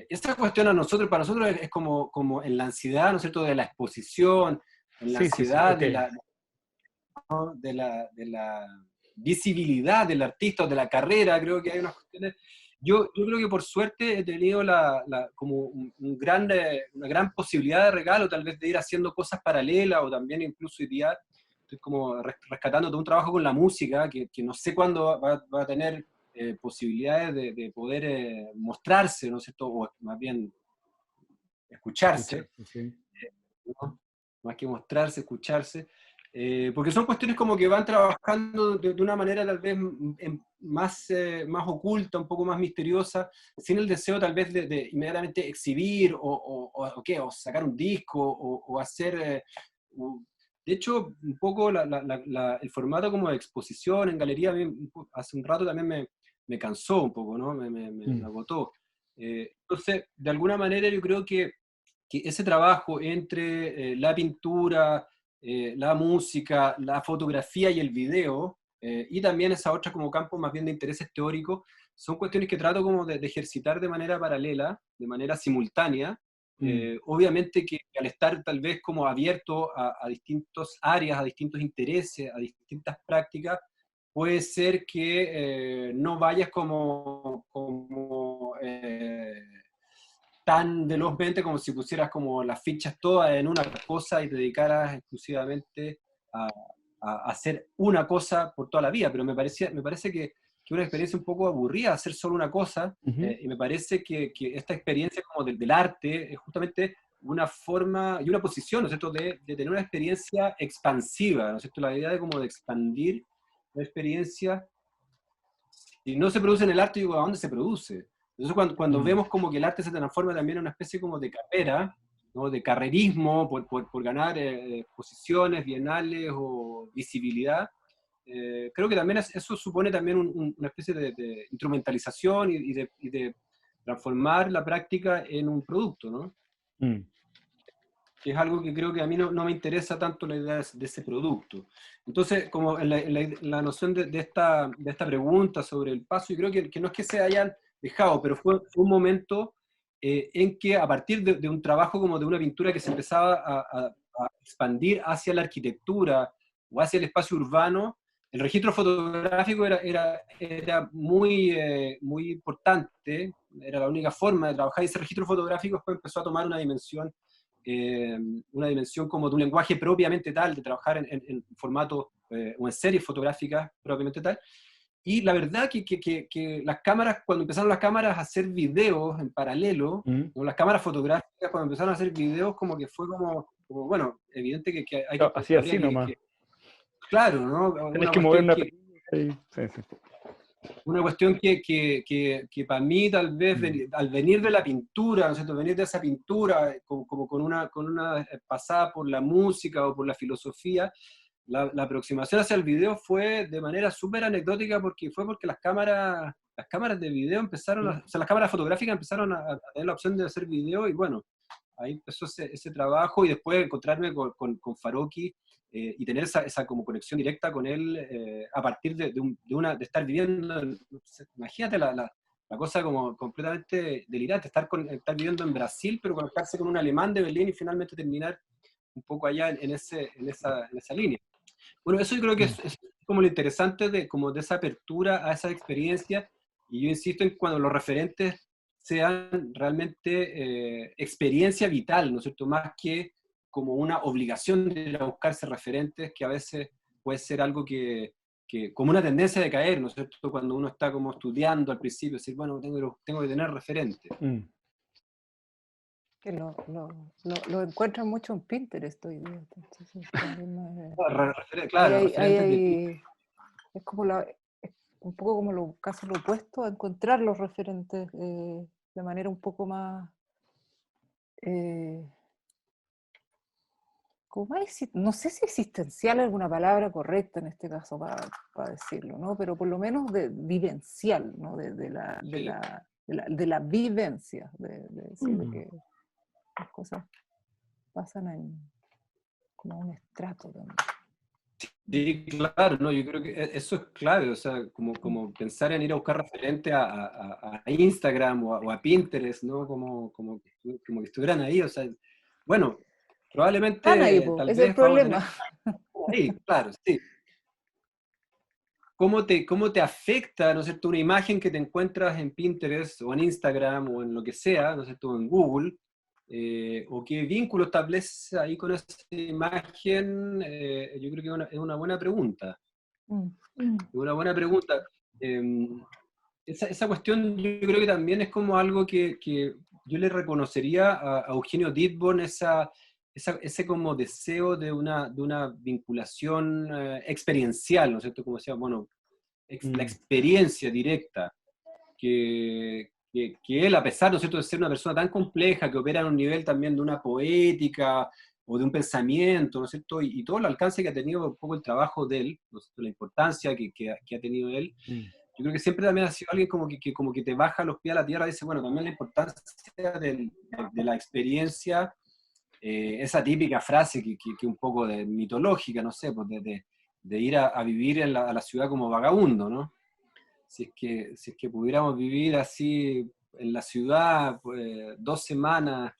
Esta cuestión para nosotros es como en la ansiedad, ¿no es cierto?, de la exposición, en la Sí, sí, sí, ansiedad ok. de la visibilidad del artista o de la carrera. Creo que hay unas cuestiones. Yo creo que por suerte he tenido como una gran posibilidad de regalo, tal vez de ir haciendo cosas paralelas, o también incluso hoy día estoy como rescatando todo un trabajo con la música, que no sé cuándo va a tener posibilidades de poder mostrarse, ¿no es cierto? O más bien escucharse, Escucharse, sí. ¿no? Más que mostrarse, escucharse, porque son cuestiones como que van trabajando de una manera tal vez más oculta, un poco más misteriosa, sin el deseo tal vez de inmediatamente exhibir o sacar un disco o hacer... de hecho, un poco el formato como de exposición en galería, a mí, hace un rato también me cansó un poco, ¿no? Me Mm. agotó. Entonces, de alguna manera yo creo que ese trabajo entre la pintura, la música, la fotografía y el video, y también esa otra como campo más bien de intereses teóricos, son cuestiones que trato como de ejercitar de manera paralela, de manera simultánea. Mm. Obviamente que al estar tal vez como abierto a distintas áreas, a distintos intereses, a distintas prácticas, puede ser que no vayas como tan velozmente como si pusieras como las fichas todas en una cosa y te dedicaras exclusivamente a, a hacer una cosa por toda la vida, pero me parece que una experiencia un poco aburrida hacer solo una cosa, y me parece que esta experiencia como del arte es justamente una forma y una posición, ¿no es cierto?, de tener una experiencia expansiva, ¿no es cierto?, la idea de como de expandir la experiencia. Si no se produce en el arte, digo, ¿a dónde se produce? Entonces cuando vemos como que el arte se transforma también en una especie como de carrera, ¿no?, de carrerismo por ganar posiciones bienales o visibilidad, creo que también eso supone también una especie de instrumentalización y de transformar la práctica en un producto, ¿no? Mm. Que es algo que creo que a mí no me interesa tanto la idea de ese producto. Entonces, como en la noción de esta pregunta sobre el paso, yo creo que no es que se hayan dejado, pero fue un momento en que a partir de un trabajo como de una pintura que se empezaba a expandir hacia la arquitectura o hacia el espacio urbano, el registro fotográfico era muy importante, era la única forma de trabajar, y ese registro fotográfico después empezó a tomar una dimensión como de un lenguaje propiamente tal, de trabajar en formato o en series fotográficas propiamente tal. Y la verdad que las cámaras, cuando empezaron las cámaras a hacer videos en paralelo, o las cámaras fotográficas cuando empezaron a hacer videos, como que fue como bueno, evidente que Así, así habría nomás. claro, ¿no? Tenés Una que mover cuestión una que, película. Sí, sí. una cuestión que para mí tal vez al venir de la pintura, ¿no es cierto?, venir de esa pintura como con una pasada por la música o por la filosofía, la aproximación hacia el video fue de manera súper anecdótica porque las cámaras de video empezaron, o sea, las cámaras fotográficas empezaron a tener la opción de hacer video, y bueno, ahí empezó ese trabajo, y después encontrarme con Farocki, y tener esa como conexión directa con él, a partir de estar viviendo, imagínate la cosa como completamente delirante, estar viviendo en Brasil, pero conectarse con un alemán de Berlín y finalmente terminar un poco allá en esa línea. Bueno, eso yo creo que es como lo interesante como de esa apertura a esa experiencia, y yo insisto en cuando los referentes sean realmente experiencia vital, ¿no es cierto?, más que como una obligación de ir a buscarse referentes, que a veces puede ser algo como una tendencia de caer, ¿no es cierto?, cuando uno está como estudiando al principio, decir, bueno, tengo que tener referentes. Que lo encuentro mucho en Pinterest hoy día. Entonces, también Claro, referentes de... es como es un poco como casi lo opuesto a encontrar los referentes de manera un poco más, no sé si existencial es alguna palabra correcta en este caso para decirlo, ¿no? Pero por lo menos vivencial, ¿no? De la vivencia, de decir de que las cosas pasan como un estrato también. Sí, claro, no, yo creo que eso es clave, o sea, como pensar en ir a buscar referente a Instagram o a Pinterest, ¿no? Como que estuvieran ahí, o sea, bueno, Están ahí, probablemente, tal es el vez vamos a tener problema. ahí, claro, sí. ¿Cómo te afecta, ¿no es cierto?, una imagen que te encuentras en Pinterest o en Instagram o en lo que sea, ¿no es cierto?, en Google, o qué vínculo establece ahí con esa imagen? Yo creo que es una buena pregunta. Una buena pregunta. Esa cuestión yo creo que también es como algo que yo le reconocería a Eugenio Dittborn, ese como deseo de una vinculación experiencial, ¿no es cierto? Como decía, bueno, la experiencia directa, que él, a pesar, ¿no es cierto?, de ser una persona tan compleja, que opera en un nivel también de una poética o de un pensamiento, ¿no es cierto?, y todo el alcance que ha tenido un poco el trabajo de él, ¿no es cierto?, la importancia que ha tenido él, yo creo que siempre también ha sido alguien como que te baja los pies a la tierra y dice, bueno, también la importancia de la experiencia, esa típica frase que un poco mitológica, no sé, pues de ir a vivir a la ciudad como vagabundo, ¿no? Si es que pudiéramos vivir así en la ciudad, pues, 2 semanas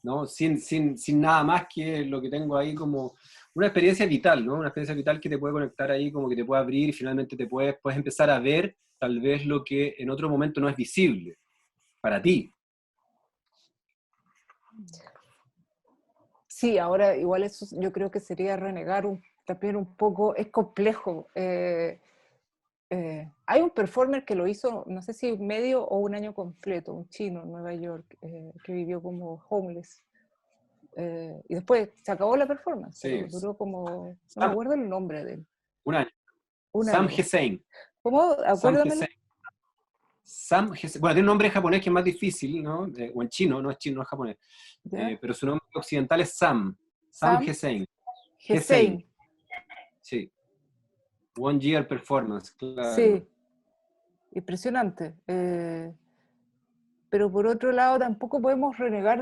¿no? sin nada más que lo que tengo ahí, como una experiencia vital, ¿no? Una experiencia vital que te puede conectar ahí, como que te puede abrir, y finalmente puedes empezar a ver tal vez lo que en otro momento no es visible. para ti. Sí, ahora igual eso yo creo que sería renegar también un poco, es complejo. Hay un performer que lo hizo, no sé si medio o un año completo, un chino en Nueva York, que vivió como homeless. Y después se acabó la performance, Sí. pero duró como, no me Sam, acuerdo el nombre de él, un año. un Sam año. Hussein. ¿Cómo? Sam Acuérdamelo. Hussein. Sam Hussein. Bueno, tiene un nombre japonés que es más difícil, ¿no? O en chino, no es chino, no es japonés. ¿Ya? Pero su nombre occidental es Sam. Sam Sam Hussein. Hussein. Hussein. Sí. One Year Performance, claro. Sí, impresionante. Pero por otro lado tampoco podemos renegar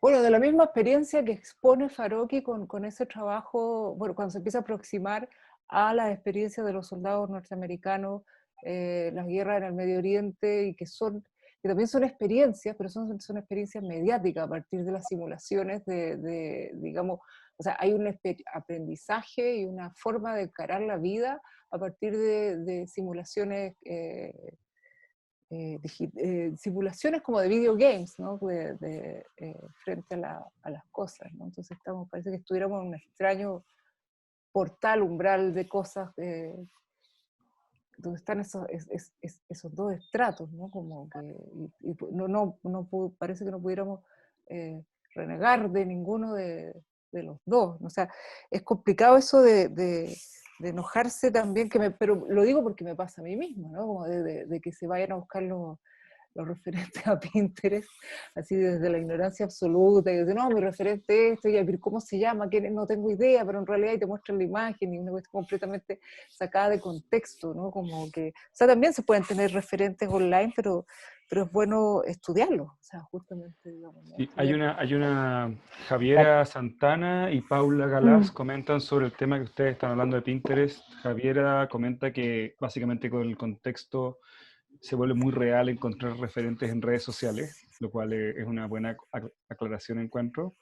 bueno, de la misma experiencia que expone Farocki con ese trabajo, bueno, cuando se empieza a aproximar a las experiencias de los soldados norteamericanos, las guerras en el Medio Oriente, y que también son experiencias, pero son experiencias mediáticas a partir de las simulaciones digamos, o sea, hay un aprendizaje y una forma de encarar la vida a partir de simulaciones simulaciones como de videogames, ¿no? Frente a las cosas, ¿no? Entonces parece que estuviéramos en un extraño portal, umbral de cosas, donde están esos dos estratos, ¿no? Como que, parece que no pudiéramos renegar de ninguno de los dos, ¿no? O sea, es complicado eso de enojarse también, pero lo digo porque me pasa a mí misma, ¿no? Como de que se vayan a buscar los referentes a Pinterest, así desde la ignorancia absoluta, y dice, no, mi referente es esto, y ¿cómo se llama? Que no tengo idea, pero en realidad ahí te muestran la imagen, y una cuestión completamente sacada de contexto, ¿no? Como que, o sea, también se pueden tener referentes online, pero es bueno estudiarlos, o sea, justamente, digamos, ¿no? Sí, Estudiar. hay una Javiera Santana y Paula Galás comentan sobre el tema que ustedes están hablando de Pinterest. Javiera comenta que básicamente con el contexto se vuelve muy real encontrar referentes en redes sociales, lo cual es una buena aclaración, encuentro.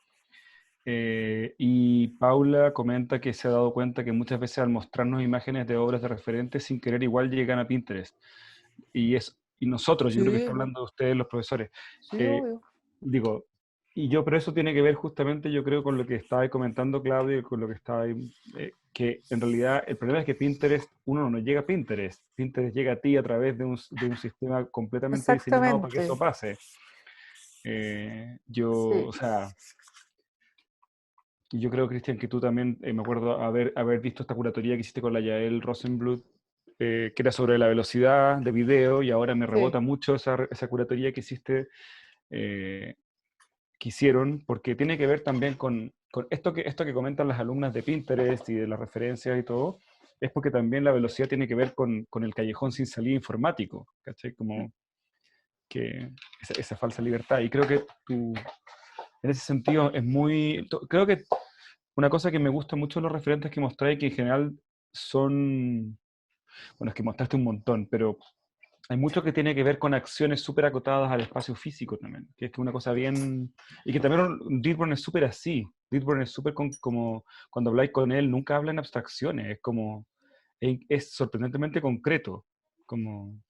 Y Paula comenta que se ha dado cuenta que muchas veces al mostrarnos imágenes de obras de referentes sin querer igual llegan a Pinterest. Y nosotros, yo creo que Sí, está hablando de ustedes los profesores, sí, obvio. digo, pero eso tiene que ver justamente, yo creo, con lo que estaba comentando Claudio, y con lo que estaba que en realidad el problema es que Pinterest, uno no llega a Pinterest, Pinterest llega a ti a través de un sistema completamente diseñado para que Exactamente, eso pase. sí. O sea, yo creo, Cristian, que tú también, me acuerdo haber visto esta curatoría que hiciste con la Yael Rosenblut, que era sobre la velocidad de video, y ahora me Sí. rebota mucho esa curatoría que hiciste, que hicieron, porque tiene que ver también con esto que comentan las alumnas de Pinterest y de las referencias y todo, es porque también la velocidad tiene que ver con el callejón sin salida informático, ¿cachai? Como que esa falsa libertad. Y creo que en ese sentido es creo que una cosa que me gusta mucho de los referentes que mostráis, que en general son, bueno, es que mostraste un montón, pero hay mucho que tiene que ver con acciones súper acotadas al espacio físico también, que es una cosa bien, y que también Dearborn es súper así. Dearborn es súper como, cuando habláis con él, nunca habla en abstracciones, es como, es sorprendentemente concreto, como,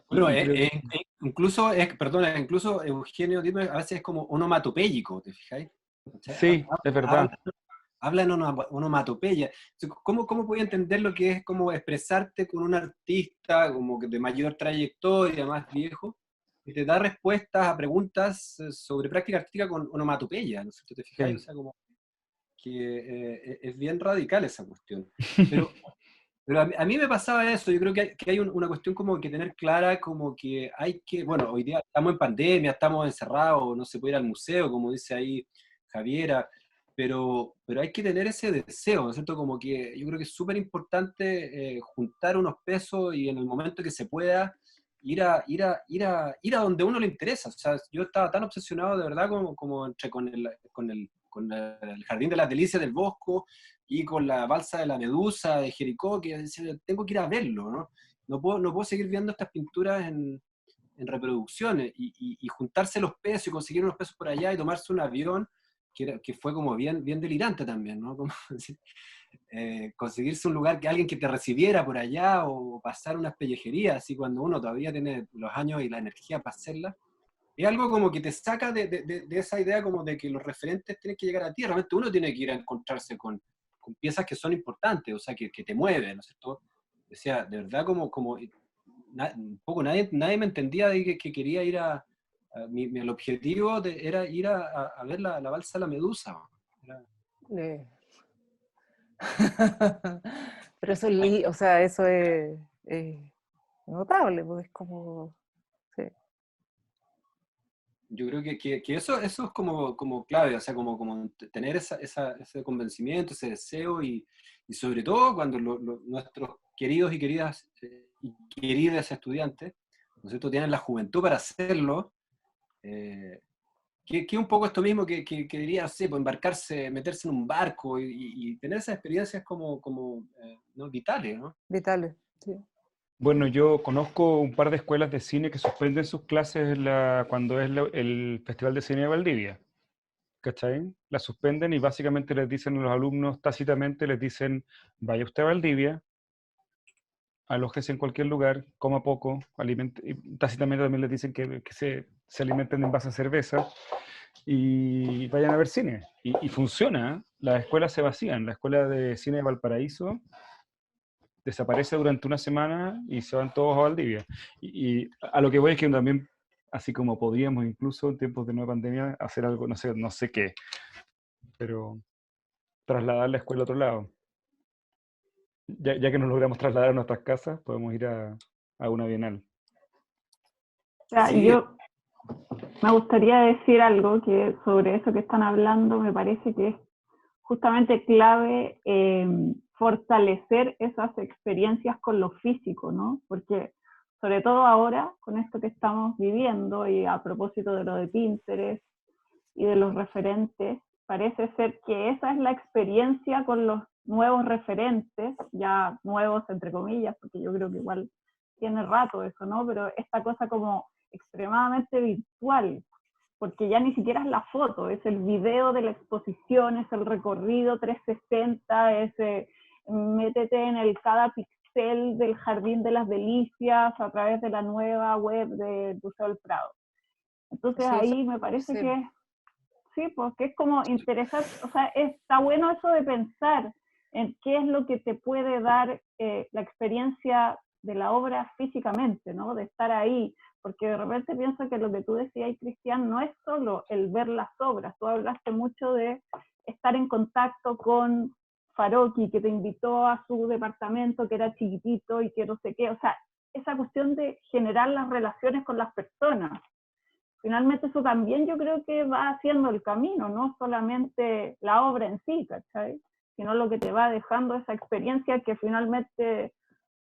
Bueno, y creo que, incluso, perdona, incluso Eugenio Dime a veces es como onomatopéyico, ¿te fijáis? O sea, sí, es verdad. habla en onomatopeya. Entonces, ¿cómo puedes entender lo que es como expresarte con un artista como que de mayor trayectoria, más viejo, que te da respuestas a preguntas sobre práctica artística con onomatopeya, ¿no es cierto? ¿Te fijáis? O Sí. sea, como que es bien radical esa cuestión. Pero a mí me pasaba eso, yo creo que hay una cuestión como que tener clara, como que hay que, bueno, hoy día estamos en pandemia, estamos encerrados, no se puede ir al museo, como dice ahí Javiera, pero hay que tener ese deseo, ¿no es cierto? Como que yo creo que es súper importante juntar unos pesos y en el momento que se pueda ir a donde uno le interesa. O sea, yo estaba tan obsesionado de verdad como entre con el Jardín de las Delicias del Bosco y con la balsa de la Medusa de Jericó, que decía, tengo que ir a verlo, ¿no? No puedo seguir viendo estas pinturas en reproducciones y juntarse los pesos y conseguir unos pesos por allá y tomarse un avión que fue como bien delirante también, ¿no? Como, conseguirse un lugar, que alguien que te recibiera por allá, o pasar unas pellejerías, así cuando uno todavía tiene los años y la energía para hacerlas, es algo como que te saca de esa idea como de que los referentes tienen que llegar a ti. Realmente uno tiene que ir a encontrarse con piezas que son importantes, o sea, que te mueven, ¿no es cierto? Decía, de verdad, un poco nadie me entendía de que quería ir el objetivo era ir a ver la balsa de la Medusa. Eh. Pero eso, o sea, eso es notable, porque es como... Sí. Yo creo que eso es como clave, o sea, como tener ese convencimiento, ese deseo, y sobre todo cuando nuestros queridos y queridas estudiantes, ¿no es cierto?, tienen la juventud para hacerlo, que un poco esto mismo que diría, no sé, pues embarcarse, meterse en un barco y tener esas experiencias ¿no?, vitales, ¿no? Vitales, sí. Bueno, yo conozco un par de escuelas de cine que suspenden sus clases cuando es el Festival de Cine de Valdivia. ¿Cachai? La suspenden y básicamente les dicen a los alumnos, tácitamente les dicen, vaya usted a Valdivia, alójese en cualquier lugar, coma poco, y tácitamente también les dicen que se alimenten en base a cerveza y vayan a ver cine. Y funciona, ¿eh? Las escuelas se vacían. La escuela de cine de Valparaíso desaparece durante una semana y se van todos a Valdivia. Y a lo que voy es que también, así como podíamos incluso en tiempos de nueva pandemia, hacer algo, no sé qué, pero trasladar la escuela a otro lado. Ya que no logramos trasladar a nuestras casas, podemos ir a una bienal. Sí. Yo me gustaría decir algo que sobre eso que están hablando, me parece que es justamente clave fortalecer esas experiencias con lo físico, ¿no? Porque sobre todo ahora, con esto que estamos viviendo, y a propósito de lo de Pinterest y de los referentes, parece ser que esa es la experiencia con los nuevos referentes, ya nuevos entre comillas, porque yo creo que igual tiene rato eso, ¿no? Pero esta cosa como extremadamente virtual, porque ya ni siquiera es la foto, es el video de la exposición, es el recorrido 360, métete en cada pixel del Jardín de las Delicias a través de la nueva web del Museo del Prado. Entonces Sí, ahí me parece sí. que sí, porque es como interesante, o sea, está bueno eso de pensar en qué es lo que te puede dar la experiencia de la obra físicamente, ¿no? De estar ahí, porque de repente pienso que lo que tú decías, Cristian, no es solo el ver las obras, tú hablaste mucho de estar en contacto con Farocchi, que te invitó a su departamento, que era chiquitito y que no sé qué, o sea, esa cuestión de generar las relaciones con las personas. Finalmente eso también yo creo que va haciendo el camino, no solamente la obra en sí, ¿cachai? Sino lo que te va dejando esa experiencia que finalmente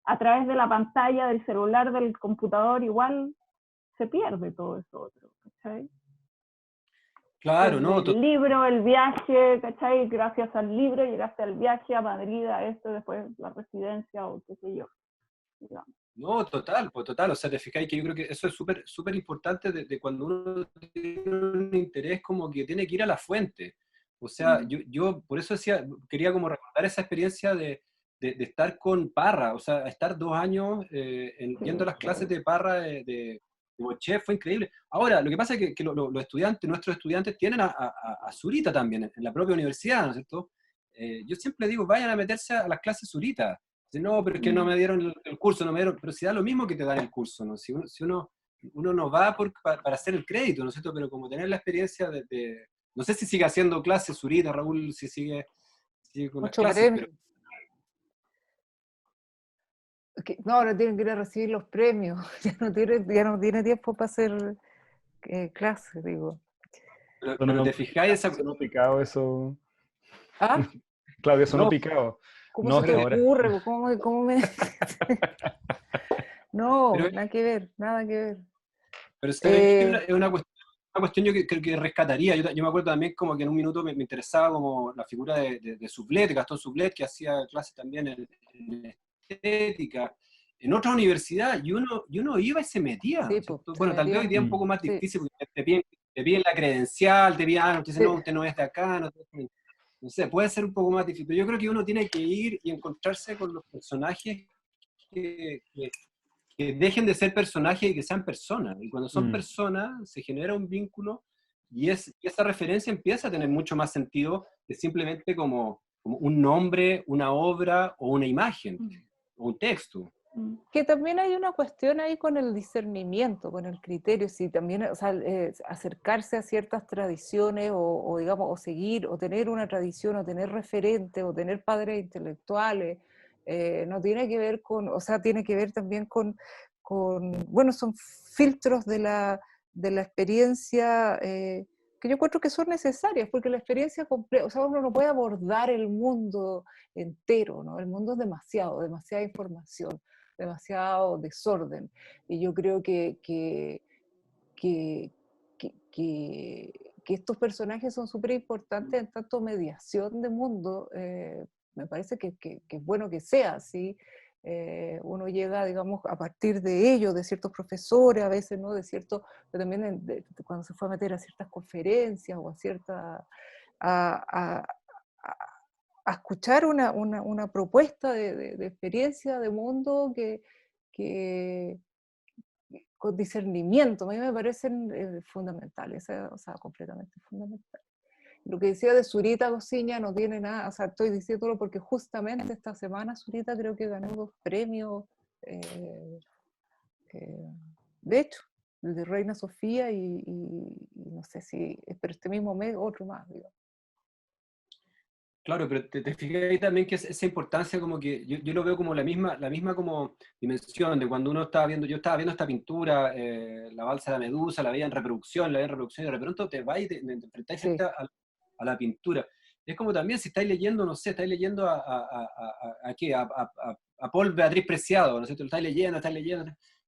a través de la pantalla, del celular, del computador, igual se pierde todo eso otro, ¿cachai? Claro, ¿no? El libro, el viaje, ¿cachai? Gracias al libro llegaste al viaje a Madrid, a esto, después la residencia o qué sé yo, digamos. No, total, pues total, o sea, te fijáis que yo creo que eso es súper importante de cuando uno tiene un interés, como que tiene que ir a la fuente. O sea, yo por eso decía, quería como recordar esa experiencia de estar con Parra, o sea, estar 2 años yendo a las clases de Parra de Boché, fue increíble. Ahora, lo que pasa es que los estudiantes, nuestros estudiantes tienen a Zurita también, en la propia universidad, ¿no es cierto? Yo siempre digo, vayan a meterse a las clases Zurita. No, pero es que no me dieron el curso, no me dieron, pero si da lo mismo que te dan el curso, ¿no? Si uno no va para hacer el crédito, ¿no es cierto? Pero como tener la experiencia no sé si sigue haciendo clases, Zurita, Raúl, si sigue con las Mucho clases, premio. No, ahora tienen que ir a recibir los premios, ya no tiene tiempo para hacer clases, digo. pero te fijáis esa... Sonó picado eso. ¿Ah? Claudia, sonó No, picado. ¿Cómo No, se es que te ahora. ocurre? ¿Cómo me...? No, pero nada que ver, nada que ver. ¿sabes qué? Es una cuestión yo que rescataría. Yo me acuerdo también como que en un minuto me interesaba como la figura de Sublet, Gastón Sublet, que hacía clases también en estética, en otra universidad, y uno iba y se metía, ¿no Sí, es pues, cierto? se Bueno, tal vez hoy metía. día es un poco más Sí, difícil, porque te piden la credencial, te piden, no, sí. usted no es de acá, no te dejan. no sé, puede ser un poco más difícil, pero yo creo que uno tiene que ir y encontrarse con los personajes que, que- que dejen de ser personajes y que sean personas. Y cuando son personas, se genera un vínculo y esa referencia empieza a tener mucho más sentido que simplemente como un nombre, una obra o una imagen o un texto. Que también hay una cuestión ahí con el discernimiento, con el criterio, si también, o sea, acercarse a ciertas tradiciones o, digamos, o seguir, o tener una tradición, o tener referentes, o tener padres intelectuales, no tiene que ver con, o sea, tiene que ver también bueno, son filtros de la experiencia que yo encuentro que son necesarias, porque la experiencia completa, o sea, uno no puede abordar el mundo entero, ¿no? El mundo es demasiada información, demasiado desorden. Y yo creo que, que, que estos personajes son súper importantes en tanto mediación de mundo. Me parece que es bueno que sea así. Uno llega, digamos, a partir de ellos, de ciertos profesores, a veces, ¿no? De ciertos, pero también cuando se fue a meter a ciertas conferencias o a ciertas, a, a, a escuchar una propuesta de experiencia, de mundo que con discernimiento, a mí me parecen fundamentales, o sea, completamente fundamentales. Lo que decía de Zurita Gosiña no tiene nada, o sea, estoy diciéndolo porque justamente esta semana Zurita creo que ganó 2 premios, eh, de hecho, el de Reina Sofía y no sé si, pero este mismo mes otro más, digamos. Claro, pero te fijas ahí también que esa importancia como que yo lo veo como la misma como dimensión de cuando uno estaba viendo, yo estaba viendo esta pintura, la balsa de la Medusa, la veía en reproducción, y de repente te vas y te enfrentáis Sí. frente a la pintura. Es como también si estáis leyendo, no sé, estáis leyendo ¿qué? A Paul Beatriz Preciado, ¿no es cierto? Lo estáis leyendo,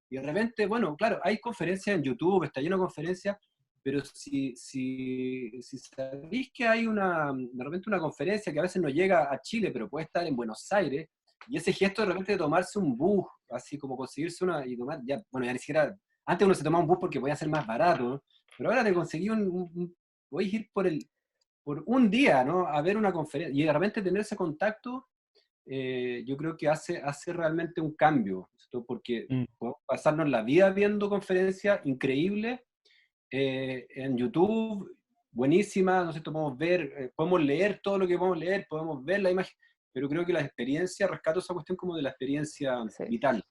y de repente, bueno, claro, hay conferencias en YouTube, está lleno de conferencias, pero si sabéis que hay de repente una conferencia que a veces no llega a Chile, pero puede estar en Buenos Aires, y ese gesto de repente de tomarse un bus, así como conseguirse una, y tomar, ya, bueno, ya ni siquiera, antes uno se tomaba un bus porque podía ser más barato, ¿no? Pero ahora te conseguí podéis ir por un día, ¿no? A ver una conferencia, y de repente tener ese contacto, yo creo que hace realmente un cambio, ¿cierto? Porque podemos pasarnos la vida viendo conferencias increíbles, en YouTube, buenísima, no sé, podemos ver, podemos leer todo lo que podemos leer, podemos ver la imagen, pero creo que la experiencia, rescato esa cuestión como de la experiencia Sí. vital.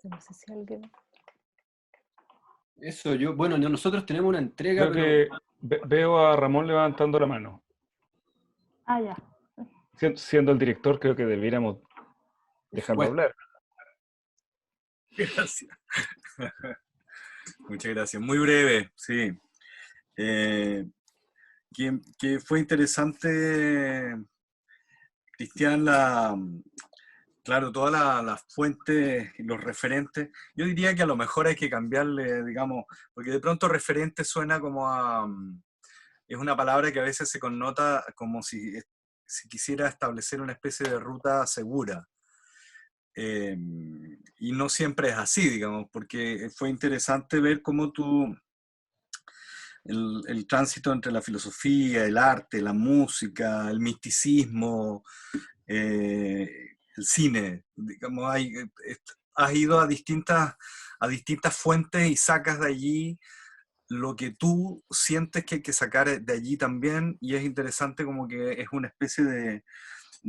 No sé si alguien... Eso, bueno, nosotros tenemos una entrega, Creo pero que veo a Ramón levantando la mano. Ah, ya. Siendo el director, creo que debiéramos dejarlo supuesto. hablar. Gracias. Muchas gracias. Muy breve, sí. Que fue interesante, Cristian, claro, todas las fuentes y los referentes. Yo diría que a lo mejor hay que cambiarle, digamos, porque de pronto referente suena como a... Es una palabra que a veces se connota como si quisiera establecer una especie de ruta segura. Y no siempre es así, digamos, porque fue interesante ver cómo el tránsito entre la filosofía, el arte, la música, el misticismo, el cine, digamos, has ido a distintas fuentes y sacas de allí lo que tú sientes que hay que sacar de allí también, y es interesante como que es una especie de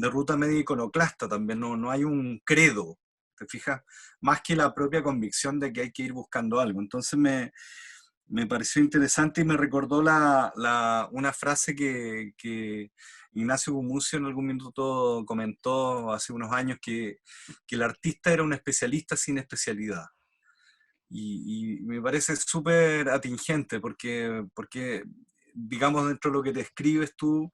ruta media iconoclasta también, no hay un credo, ¿te fijas? Más que la propia convicción de que hay que ir buscando algo. Entonces me pareció interesante y me recordó una frase que Ignacio Gumucio en algún minuto comentó hace unos años, que el artista era un especialista sin especialidad. Y me parece súper atingente porque, digamos, dentro de lo que te escribes tú,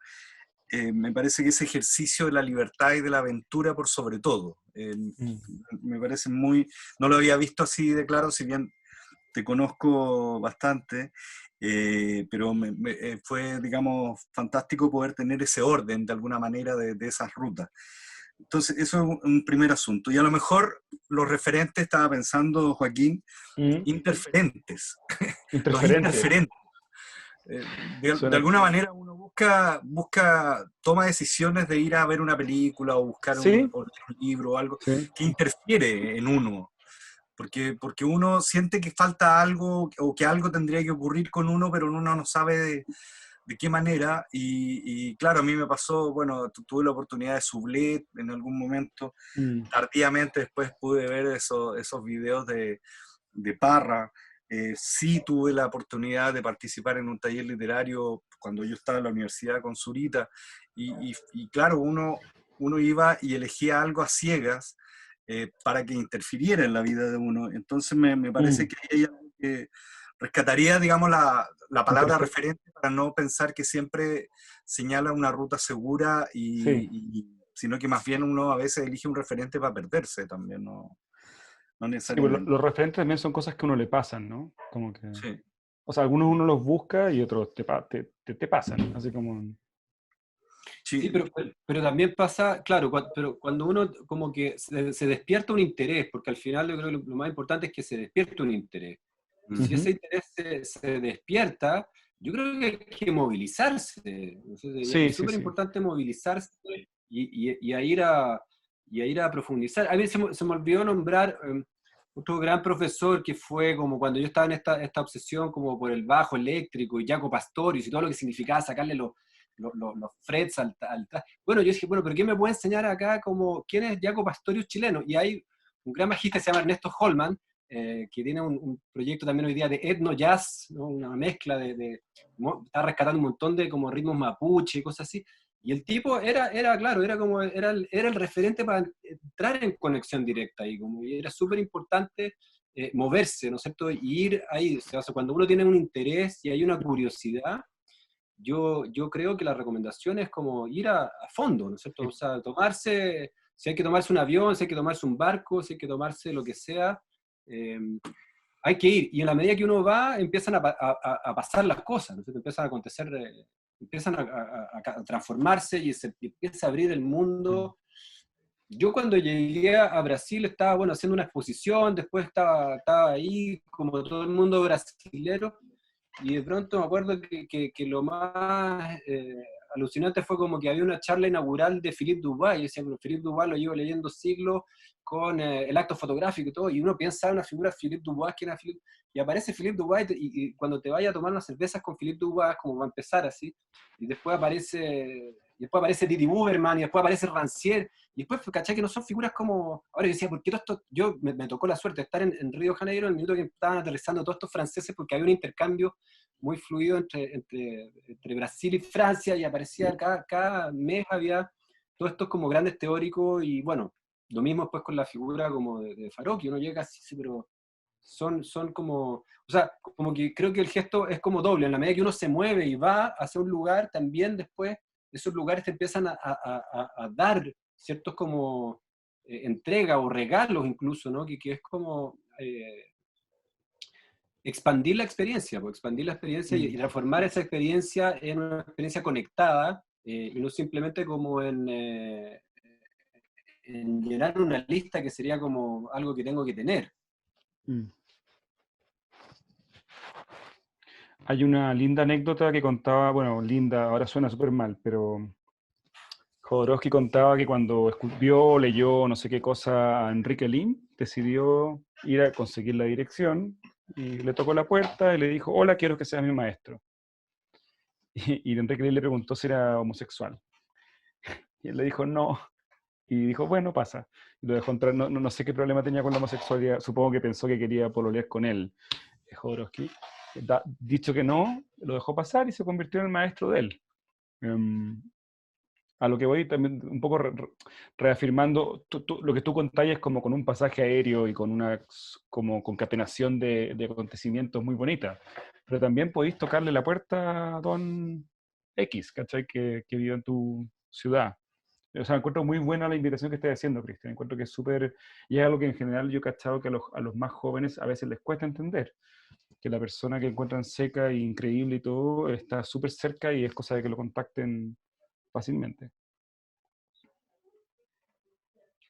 me parece que ese ejercicio de la libertad y de la aventura por sobre todo, me parece no lo había visto así de claro, si bien te conozco bastante, pero fue, digamos, fantástico poder tener ese orden de alguna manera de esas rutas. Entonces, eso es un primer asunto. Y a lo mejor los referentes, estaba pensando, Joaquín, interferentes. Los Interferentes. interferentes. de alguna manera uno toma decisiones de ir a ver una película o buscar Sí, o leer un libro o algo sí. que interfiere en uno. Porque uno siente que falta algo o que algo tendría que ocurrir con uno, pero uno no sabe de qué manera. Y claro, a mí me pasó, bueno, tuve la oportunidad de Sublet en algún momento, Mm. tardíamente después pude ver esos videos de Parra. Sí tuve la oportunidad de participar en un taller literario cuando yo estaba en la universidad con Zurita, y claro, uno iba y elegía algo a ciegas para que interfiriera en la vida de uno. Entonces me parece Mm. que hay algo que rescataría, digamos, la palabra Interfe- referente para no pensar que siempre señala una ruta segura, sí. sino que más bien uno a veces elige un referente para perderse también, no Sí, pues necesariamente. los referentes también son cosas que a uno le pasan, ¿no? Como que, Sí. o sea, algunos uno los busca y otros te pasan, así como... Sí, Sí. pero también pasa, claro, pero cuando uno como que se despierta un interés, porque al final yo creo que lo más importante es que se despierte un interés. Y si ese Ujú. interés se despierta, yo creo que hay que movilizarse. Entonces, Sí, es sí, súper sí. importante movilizarse y a ir a profundizar. A mí se me olvidó nombrar otro gran profesor que fue como cuando yo estaba en esta obsesión como por el bajo eléctrico y Jaco Pastorius y todo lo que significaba sacarle los frets al bueno, yo dije, bueno, pero ¿quién me puede enseñar acá como quién es Jaco Pastorius chileno? Y hay un gran bajista que se llama Ernesto Holman, que tiene un proyecto también hoy día de etno jazz, ¿no? Una mezcla está rescatando un montón de como ritmos mapuche y cosas así. Y el tipo claro, era el referente para entrar en conexión directa y como y era súper importante moverse, ¿no es cierto? Y ir ahí, o sea, cuando uno tiene un interés y hay una curiosidad, yo creo que la recomendación es como ir a fondo, ¿no es cierto? O sea, si hay que tomarse un avión, si hay que tomarse un barco, si hay que tomarse lo que sea, eh, hay que ir. Y en la medida que uno va, empiezan a pasar las cosas, ¿no es cierto? Empiezan a acontecer, empiezan a transformarse y se empieza a abrir el Mm. mundo. Yo cuando llegué a Brasil estaba, bueno, haciendo una exposición, después estaba ahí, como todo el mundo brasilero, y de pronto me acuerdo que lo más alucinante fue como que había una charla inaugural de Philippe Dubois, y decía, pero Philippe Dubois lo llevo leyendo siglos con el acto fotográfico y todo, y uno piensa en una figura de Philippe Dubois, que era Philippe, y aparece Philippe Dubois, y cuando te vayas a tomar unas cervezas con Philippe Dubois, como va a empezar así, y después aparece Didi Buberman, y después aparece Rancière, y después, ¿cachai? Que no son figuras como... Ahora yo decía, ¿por qué todo esto? Yo me tocó la suerte de estar en Río de Janeiro en el minuto que estaban aterrizando todos estos franceses, porque había un intercambio muy fluido entre Brasil y Francia, y aparecía cada mes había todos estos como grandes teóricos, y bueno, lo mismo después con la figura como de Faro, que uno llega así, sí, pero son como, o sea, como que creo que el gesto es como doble, en la medida que uno se mueve y va hacia un lugar, también después esos lugares te empiezan a dar ciertos como entrega o regalos incluso, ¿no? Que es como expandir la experiencia, pues, expandir la experiencia y Mm. transformar esa experiencia en una experiencia conectada y no simplemente como en llenar una lista que sería como algo que tengo que tener. Mm. Hay una linda anécdota que contaba, bueno, linda, ahora suena súper mal, pero Jodorowsky contaba que cuando vio o leyó no sé qué cosa a Enrique Lin, decidió ir a conseguir la dirección y le tocó la puerta y le dijo, hola, quiero que seas mi maestro. Y Enrique Lin le preguntó si era homosexual. Y él le dijo, no. Y dijo, bueno, pasa. Y lo dejó entrar, no sé qué problema tenía con la homosexualidad, supongo que pensó que quería pololear con él, Jodorowsky. Dicho que no, lo dejó pasar y se convirtió en el maestro de él. Em, a lo que voy también un poco reafirmando, lo que tú contáis es como con un pasaje aéreo y con una como concatenación de acontecimientos muy bonita, pero también podéis tocarle la puerta a Don X, ¿cachai? Que vive en tu ciudad. O sea, encuentro muy buena la invitación que estás haciendo, Cristian. Encuentro que es súper, y es algo que en general yo he cachado que a los más jóvenes a veces les cuesta entender, que la persona que encuentran seca e increíble y todo está súper cerca y es cosa de que lo contacten fácilmente.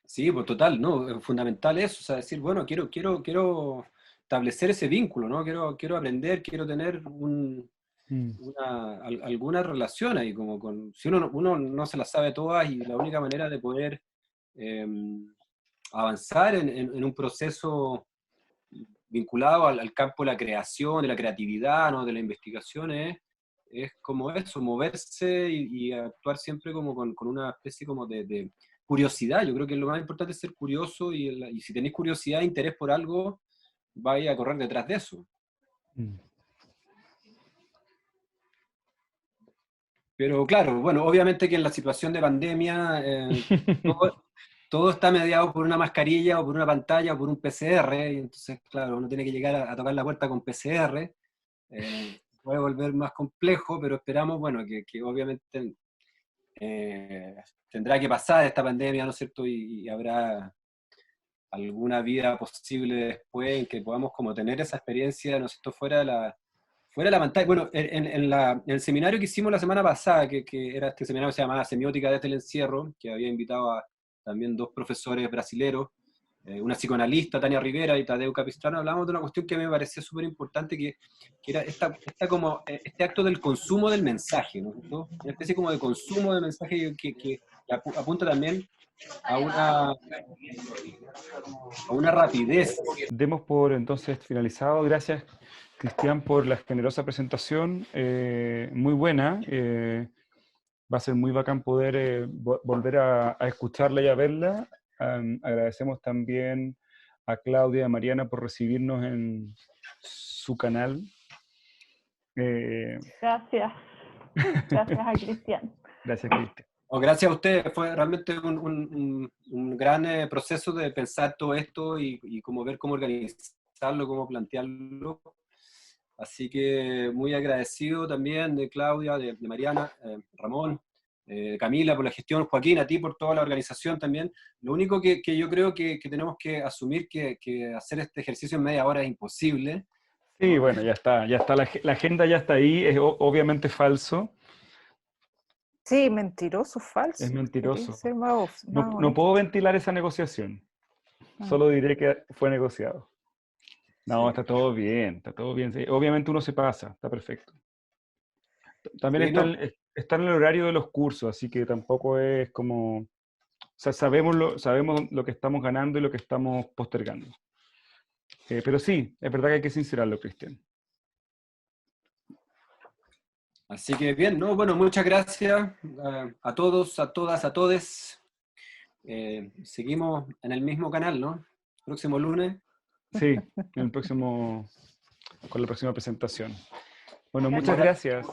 Sí, pues total, ¿no? Es fundamental eso, o sea, decir, bueno, quiero establecer ese vínculo, ¿no? Quiero aprender, quiero tener alguna relación ahí, como con, si uno no se las sabe todas, y la única manera de poder avanzar en un proceso vinculado al campo de la creación, de la creatividad, ¿no? De la investigación, es como eso, moverse y actuar siempre como con una especie como de curiosidad. Yo creo que lo más importante es ser curioso, y si tenéis curiosidad, interés por algo, vais a correr detrás de eso. Pero claro, bueno, obviamente que en la situación de pandemia todo está mediado por una mascarilla o por una pantalla o por un PCR, y entonces, claro, uno tiene que llegar a tocar la puerta con PCR. Puede volver más complejo, pero esperamos, bueno, que obviamente tendrá que pasar esta pandemia, ¿no es cierto? Y habrá alguna vida posible después en que podamos como tener esa experiencia, ¿no es cierto?, fuera de la pantalla. Bueno, en el seminario que hicimos la semana pasada, que era este seminario que se llamaba Semiótica desde el encierro, que había invitado a también 2 profesores brasileros, una psicoanalista, Tania Rivera, y Tadeu Capistrano, hablábamos de una cuestión que a mí me parecía súper importante, que era este acto del consumo del mensaje, ¿no? Una especie como de consumo del mensaje que apunta también a una rapidez. Demos por entonces finalizado. Gracias, Cristian, por la generosa presentación, muy buena. Va a ser muy bacán poder volver a escucharla y a verla. Agradecemos también a Claudia y a Mariana por recibirnos en su canal. Gracias. Gracias a Cristian. Gracias, Cristian. Gracias a ustedes, fue realmente un gran proceso de pensar todo esto y cómo ver cómo organizarlo, cómo plantearlo. Así que muy agradecido también de Claudia, de Mariana, Ramón, Camila por la gestión, Joaquín, a ti por toda la organización también. Lo único que yo creo que tenemos que asumir que hacer este ejercicio en media hora es imposible. Sí, bueno, ya está, la agenda ya está ahí, es obviamente falso. Sí, mentiroso, falso. Es mentiroso. Ser más No puedo ventilar esa negociación. Solo diré que fue negociado. No, sí. Está todo bien, está todo bien. Sí, obviamente uno se pasa, está perfecto. También sí, está en el horario de los cursos, así que tampoco es como... O sea, sabemos lo que estamos ganando y lo que estamos postergando. Pero sí, es verdad que hay que sincerarlo, Cristian. Así que bien, ¿no? Bueno, muchas gracias a todos, a todas, a todes. Seguimos en el mismo canal, ¿no? Próximo lunes. Sí, con la próxima presentación. Bueno, muchas gracias.